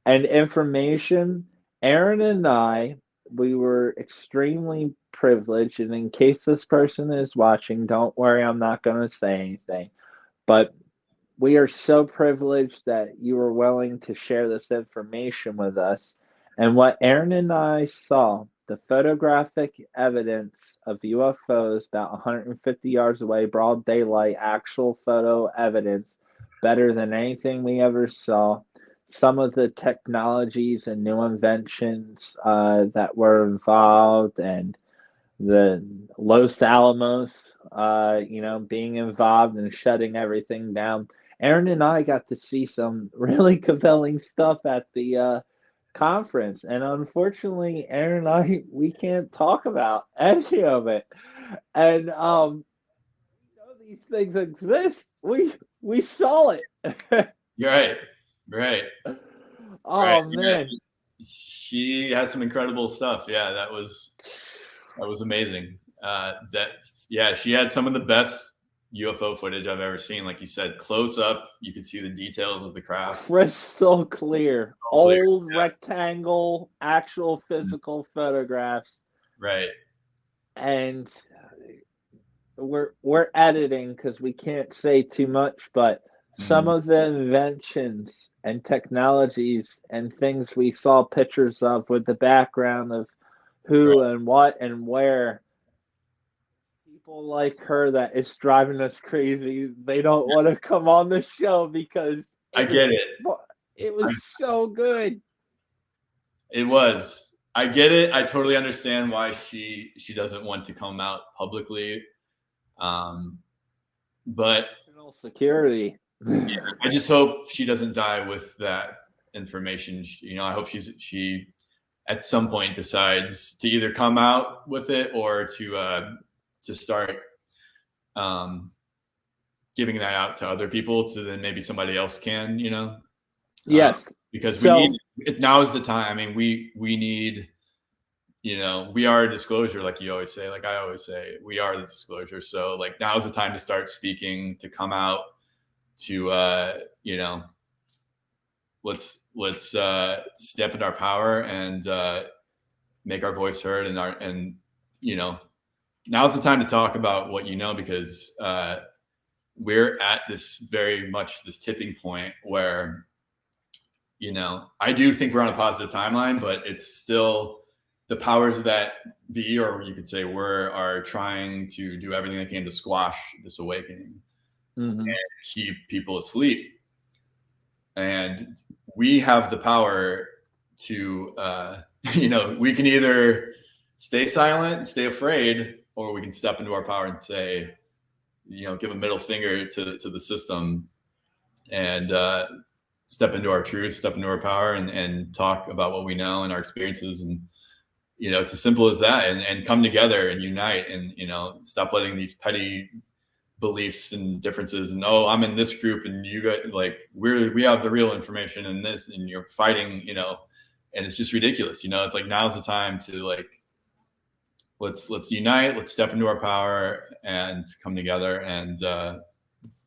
and information, Aaron and I, we were extremely privileged. And in case this person is watching, don't worry, I'm not going to say anything. But we are so privileged that you were willing to share this information with us. And what Aaron and I saw, the photographic evidence of UFOs about 150 yards away, broad daylight, actual photo evidence, better than anything we ever saw. Some of the technologies and new inventions that were involved, and the Los Alamos, being involved and shutting everything down. Aaron and I got to see some really compelling stuff at the conference, and unfortunately, Aaron and I, we can't talk about any of it. And these things exist. We saw it. You're right. Right. Oh, right. man. She had some incredible stuff. Yeah, that was amazing. She had some of the best UFO footage I've ever seen. Like you said, close up, you could see the details of the craft. Crystal clear. Old rectangle, actual physical photographs. Right. And we're editing because we can't say too much, but some of the inventions and technologies and things we saw pictures of with the background of who and what and where, people like her that is driving us crazy. They don't want to come on the show because I get it. It was so good. It was. I get it. I totally understand why she doesn't want to come out publicly. But security. I just hope she doesn't die with that information. I hope she at some point decides to either come out with it or to start giving that out to other people, so then maybe somebody else can, Yes. Because now is the time. I mean, we need, we are a disclosure, like you always say, like I always say, we are the disclosure. So like now is the time to start speaking, to come out, to let's step in our power and make our voice heard, and now's the time to talk about what because we're at this tipping point where I do think we're on a positive timeline, but it's still the powers that be, or you could say are trying to do everything they can to squash this awakening and keep people asleep. And we have the power to, we can either stay silent and stay afraid, or we can step into our power and say, give a middle finger to the system and step into our truth, step into our power, and talk about what we know and our experiences. And, you know, it's as simple as that, and come together and unite, and, you know, stop letting these petty beliefs and differences, and, oh, I'm in this group and you got, like, we have the real information in this, and you're fighting, you know, and it's just ridiculous. You know, it's like, now's the time to, like, let's unite, let's step into our power and come together and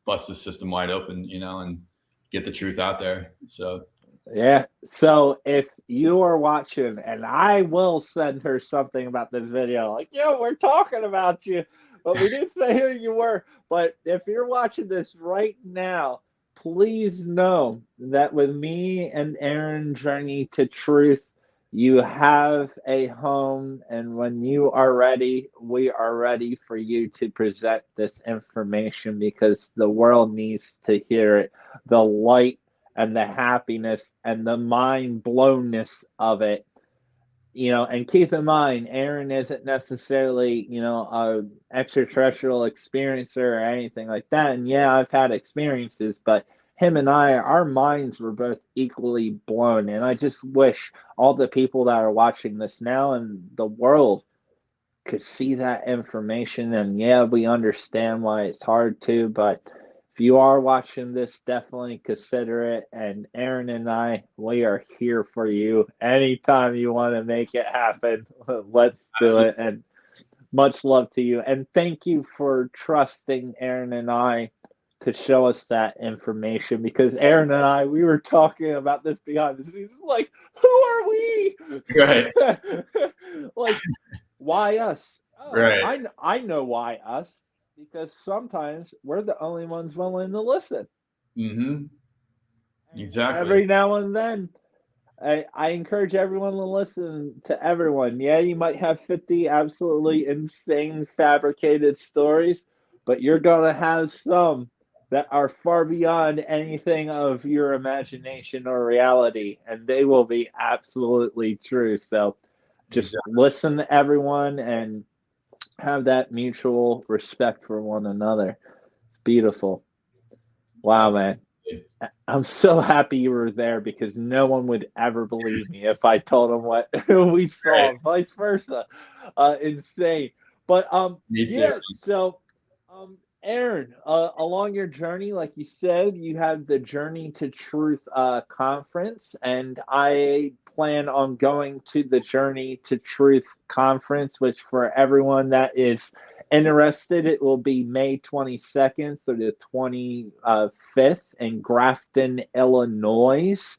bust the system wide open, you know, and get the truth out there. So yeah. So if you are watching, and I will send her something about this video, like, yo, we're talking about you, but we didn't say who you were. But if you're watching this right now, please know that with me and Aaron Journey to Truth, you have a home, and when you are ready, we are ready for you to present this information, because the world needs to hear it. The light and the happiness and the mind blownness of it. You know, and keep in mind, Aaron isn't necessarily, you know, a extraterrestrial experiencer or anything like that. And yeah, I've had experiences, but him and I, our minds were both equally blown. And I just wish all the people that are watching this now and the world could see that information. And yeah, we understand why it's hard to, but if you are watching this, definitely consider it. And Aaron and I, we are here for you anytime you want to make it happen. Let's do it. And much love to you. And thank you for trusting Aaron and I to show us that information, because Aaron and I, we were talking about this behind the scenes. Like, who are we? Right. Like, why us? Oh, Right. I know why us. Because sometimes we're the only ones willing to listen. Mm-hmm. Exactly. Every now and then, I encourage everyone to listen to everyone. Yeah, you might have 50 absolutely insane fabricated stories, but you're going to have some that are far beyond anything of your imagination or reality, and they will be absolutely true. So just listen to everyone and have that mutual respect for one another. It's beautiful. Wow, man. I'm so happy you were there, because no one would ever believe me if I told them what we saw, right. Vice versa. Insane. But Me too. Yeah, so Aaron, along your journey, like you said, you have the Journey to Truth conference, and I plan on going to the Journey to Truth conference, which for everyone that is interested, it will be May 22nd through the 25th in Grafton, Illinois.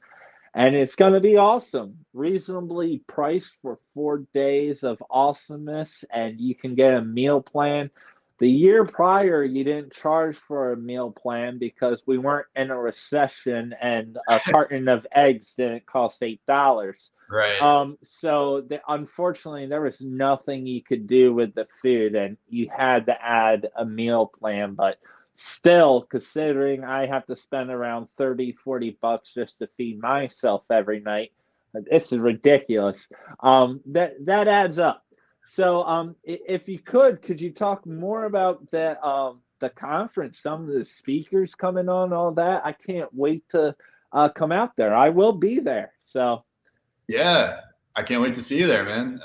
And it's going to be awesome. Reasonably priced for 4 days of awesomeness, and you can get a meal plan. The year prior, you didn't charge for a meal plan because we weren't in a recession, and a carton of eggs didn't cost $8. Right. So unfortunately, there was nothing you could do with the food, and you had to add a meal plan. But still, considering I have to spend around $30-$40 just to feed myself every night, this is ridiculous. That adds up. So, if you could you talk more about the conference, some of the speakers coming on, all that? I can't wait to come out there. I will be there. So, yeah, I can't wait to see you there, man.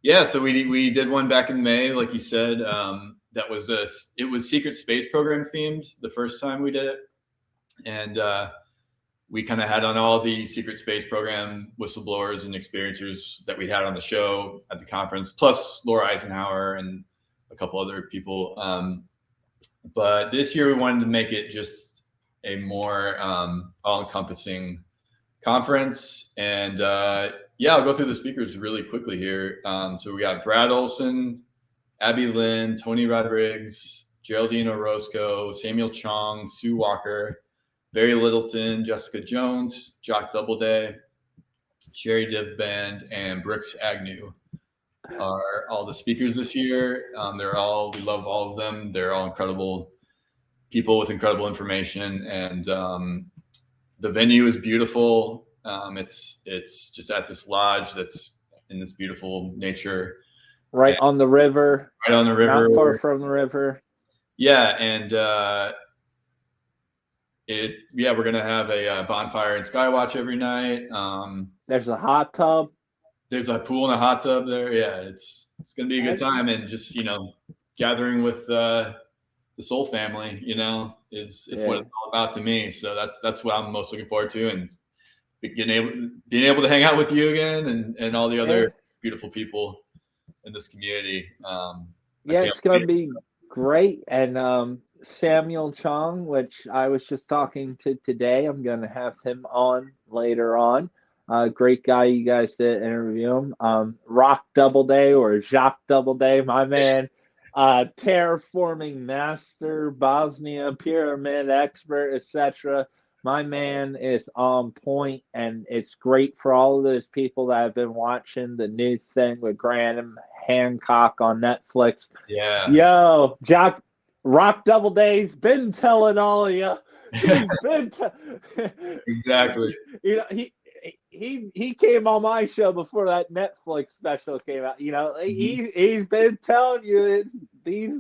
Yeah, so we did one back in May, like you said. That was it was secret space program themed the first time we did it, and we kind of had on all the secret space program whistleblowers and experiencers that we'd had on the show at the conference, plus Laura Eisenhower and a couple other people. But this year we wanted to make it just a more all-encompassing conference. And yeah, I'll go through the speakers really quickly here. So we got Brad Olson, Abby Lynn, Tony Rodriguez, Geraldine Orozco, Samuel Chong, Sue Walker, Barry Littleton, Jessica Jones, Jock Doubleday, Sherry Divband, and Brooks Agnew are all the speakers this year. We love all of them. They're all incredible people with incredible information. And the venue is beautiful. It's just at this lodge that's in this beautiful nature. Right on the river. Right on the river. Not far from the river. Yeah, and we're gonna have a bonfire and skywatch every night. There's a hot tub. There's a pool and a hot tub there. Yeah, it's gonna be a good time, and just gathering with the Soul family, is what it's all about to me. So that's what I'm most looking forward to, and being able to hang out with you again, and all the other beautiful people in this community. It's going to be great. And Samuel Chong, which I was just talking to today, I'm going to have him on later on. Great guy. You guys did interview him. Rock Doubleday or Jacques Doubleday, my man. Terraforming master, Bosnia pyramid expert, etc. My man is on point, and it's great for all of those people that have been watching the new thing with Graham Hancock on Netflix. Yeah. Yo, Rock Doubleday's been telling all of you. He's been exactly. He came on my show before that Netflix special came out. He's been telling you these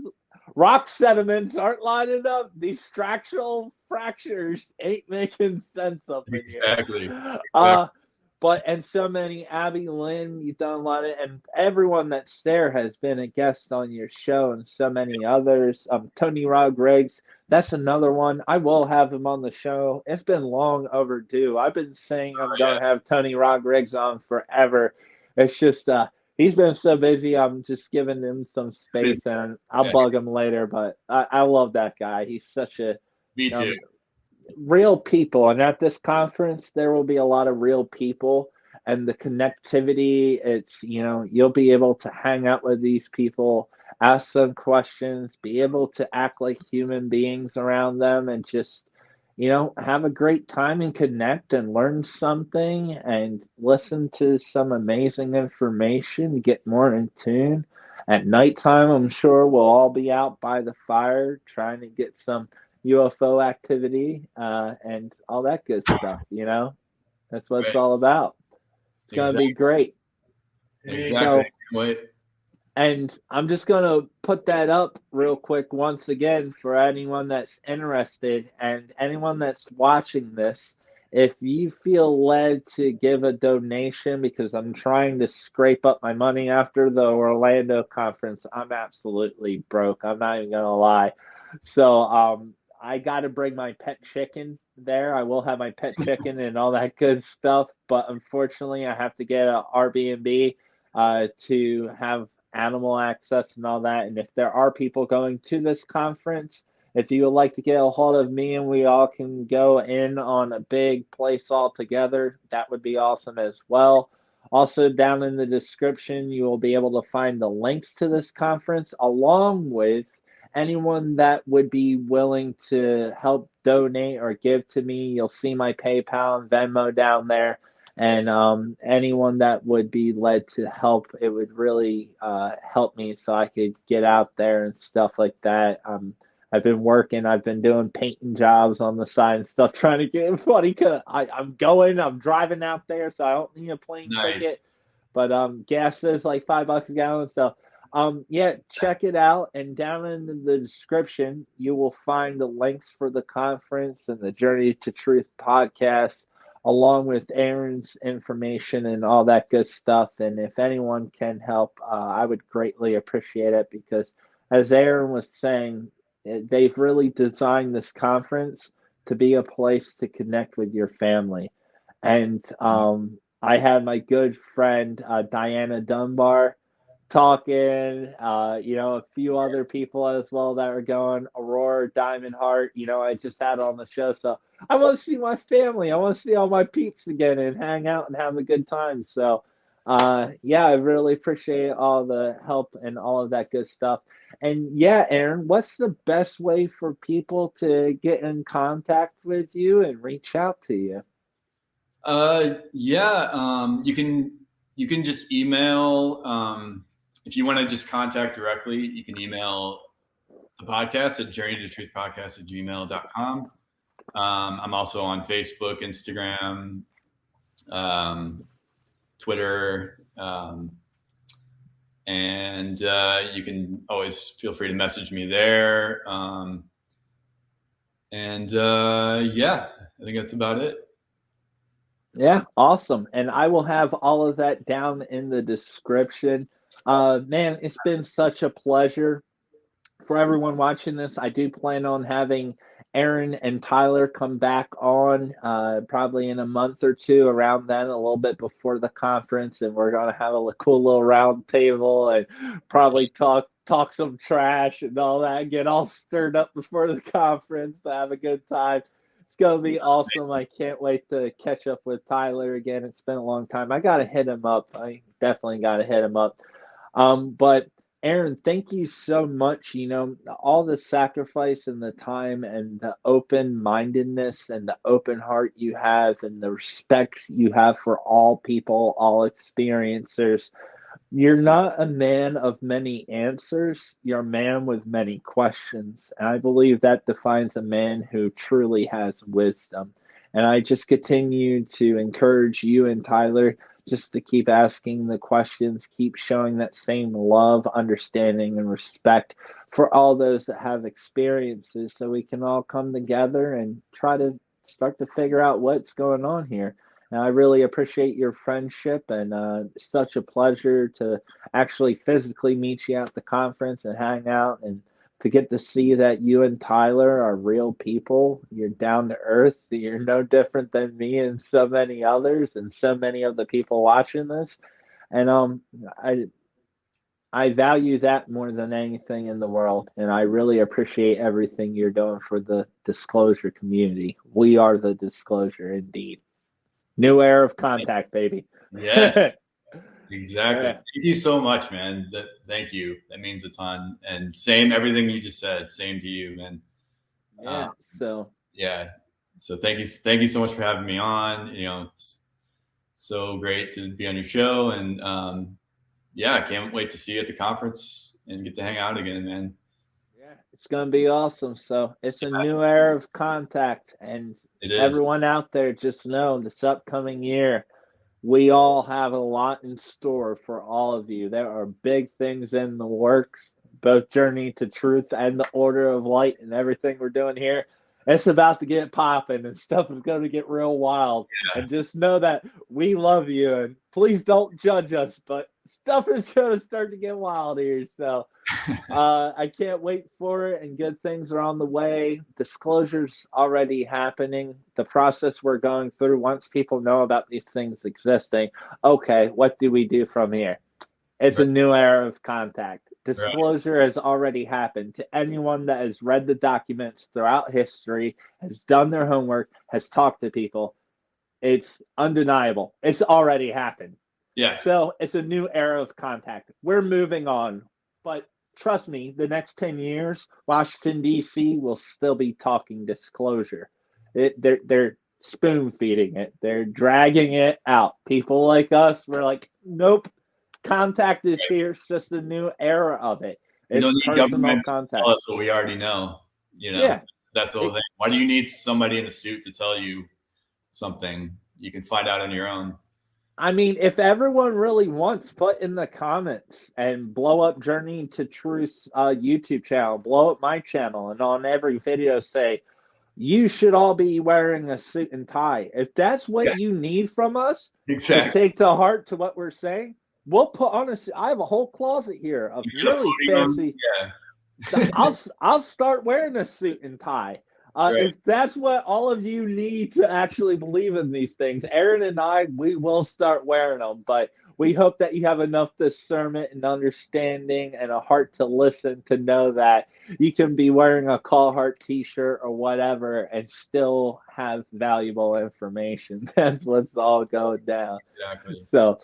rock sediments aren't lining up. These structural fractures ain't making sense up in exactly. here. And so many, Abby Lynn, you've done a lot of, and everyone that's there has been a guest on your show, and so many others. Tony Rodriguez, that's another one. I will have him on the show. It's been long overdue. I've been saying I'm going to have Tony Rodriguez on forever. It's just, he's been so busy. I'm just giving him some space, and I'll bug him later. But I love that guy. He's such a me too. Real people. And at this conference, there will be a lot of real people, and the connectivity. It's you'll be able to hang out with these people, ask them questions, be able to act like human beings around them, and just have a great time and connect and learn something and listen to some amazing information, get more in tune. At nighttime, I'm sure we'll all be out by the fire trying to get some UFO activity and all that good stuff. That's what it's all about. It's going to be great. Exactly. Wait. And I'm just going to put that up real quick once again for anyone that's interested and anyone that's watching this. If you feel led to give a donation, because I'm trying to scrape up my money after the Orlando conference, I'm absolutely broke. I'm not even going to lie. So I got to bring my pet chicken there. I will have my pet chicken and all that good stuff. But unfortunately, I have to get an Airbnb to have animal access and all that. And if there are people going to this conference, if you would like to get a hold of me and we all can go in on a big place all together, that would be awesome as well. Also, down in the description, you will be able to find the links to this conference, along with anyone that would be willing to help donate or give to me. You'll see my PayPal and Venmo down there. And anyone that would be led to help, it would really help me so I could get out there and stuff like that. I've been working. I've been doing painting jobs on the side and stuff, trying to get money. I'm driving out there, so I don't need a plane ticket. But gas is like $5 a gallon. So check it out. And down in the description, you will find the links for the conference and the Journey to Truth podcast, along with Aaron's information and all that good stuff. And if anyone can help, I would greatly appreciate it, because as Aaron was saying, they've really designed this conference to be a place to connect with your family. And I had my good friend, Diana Dunbar, talking, a few other people as well that were going, Aurora Diamond Heart, I just had on the show. So I want to see my family. I want to see all my peeps again and hang out and have a good time. So, I really appreciate all the help and all of that good stuff. And Aaron, what's the best way for people to get in contact with you and reach out to you? You can just email. If you want to just contact directly, you can email the podcast at journeytotruthpodcast@gmail.com. I'm also on Facebook, Instagram, Twitter, and you can always feel free to message me there. And yeah, I think that's about it. Yeah, awesome. And I will have all of that down in the description. Man, it's been such a pleasure for everyone watching this. I do plan on having Aaron and Tyler come back on probably in a month or two, around then, a little bit before the conference, and we're gonna have a cool little round table and probably talk some trash and all that, get all stirred up before the conference to have a good time. It's gonna be awesome. I can't wait to catch up with Tyler again. It's been a long time. I gotta hit him up. I definitely gotta hit him up. But Aaron, thank you so much. You know, all the sacrifice and the time and the open mindedness and the open heart you have and the respect you have for all people, all experiencers. You're not a man of many answers. You're a man with many questions. And I believe that defines a man who truly has wisdom. And I just continue to encourage you and Tyler just to keep asking the questions, keep showing that same love, understanding, and respect for all those that have experiences so we can all come together and try to start to figure out what's going on here. And I really appreciate your friendship, and such a pleasure to actually physically meet you at the conference and hang out, and to get to see that you and Tyler are real people. You're down to earth. You're no different than me and so many others, and so many of the people watching this. And I value that more than anything in the world, and I really appreciate everything you're doing for the disclosure community. We are the disclosure, indeed. New era of contact, baby. Yes, exactly. Yeah. Thank you so much, man. Thank you. That means a ton. And same, everything you just said, same to you, man. Yeah. So Yeah. So thank you so much for having me on. You know, it's so great to be on your show, and yeah, I can't wait to see you at the conference and get to hang out again, man. yeah, it's gonna be awesome. So it's a new era of contact, and It is. everyone out there, just know this upcoming year, we all have a lot in store for all of you. There are big things in the works, both Journey to Truth and the Order of Light and everything we're doing here. It's about to get popping, and stuff is going to get real wild. Yeah. And just know that we love you, and please don't judge us, but stuff is going to start to get wild here. So I can't wait for it, and good things are on the way. Disclosure's already happening. The process we're going through, once people know about these things existing, okay, what do we do from here? It's a new era of contact. Disclosure has already happened to anyone that has read the documents throughout history, has done their homework, has talked to people. It's undeniable. It's already happened. Yeah. So it's a new era of contact. We're moving on. But trust me, the next 10 years, Washington, D.C. will still be talking disclosure. They're spoon feeding it, they're dragging it out. People like us, we're like, nope, contact is here. It's just a new era of it. It's You don't need personal government contact. to tell us what we already know. You know, Yeah. that's the whole thing. Why do you need somebody in a suit to tell you something? You can find out on your own. I mean, if everyone really wants, put in the comments and blow up Journey to Truth's YouTube channel, blow up my channel, and on every video say, you should all be wearing a suit and tie. If that's what you need from us to take to heart to what we're saying, we'll put on a suit. I have a whole closet here of really fancy. Yeah. I'll start wearing a suit and tie. If that's what all of you need to actually believe in these things, Aaron and I, we will start wearing them. But we hope that you have enough discernment and understanding and a heart to listen to know that you can be wearing a Call Heart t-shirt or whatever and still have valuable information. That's what's all going down. Exactly. So,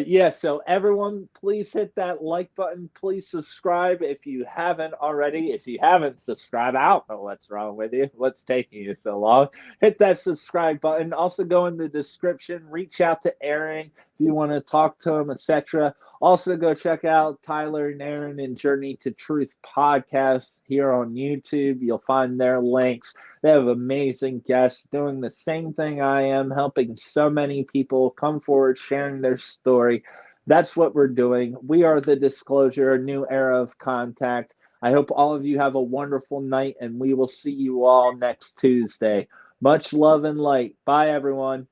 yeah, so everyone, please hit that like button. Please subscribe if you haven't already. If you haven't subscribed, I don't know what's wrong with you. What's taking you so long? Hit that subscribe button. Also, go in the description. Reach out to Aaron if you want to talk to him, etc. Also, go check out Tyler and Aaron and Journey to Truth podcast here on YouTube. You'll find their links. They have amazing guests doing the same thing I am, helping so many people come forward, sharing their story. That's what we're doing. We are the Disclosure, a new era of contact. I hope all of you have a wonderful night, and we will see you all next Tuesday. Much love and light. Bye, everyone.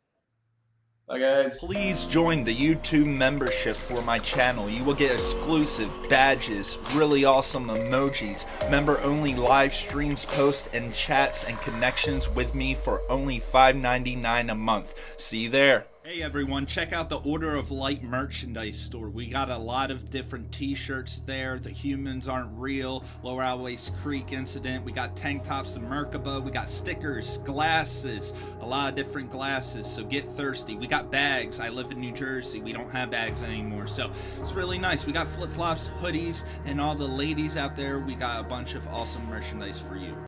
Bye, guys. Please join the YouTube membership for my channel. You will get exclusive badges, really awesome emojis, member-only live streams, posts, and chats and connections with me for only $5.99 a month. See you there. Hey everyone, check out the Order of Light merchandise store. We got a lot of different t-shirts there. The Humans Aren't Real, Lower Always Creek Incident. We got tank tops to Merkaba. We got stickers, glasses, a lot of different glasses, so get thirsty. We got bags. I live in New Jersey. We don't have bags anymore, so it's really nice. We got flip-flops, hoodies, and all the ladies out there, we got a bunch of awesome merchandise for you.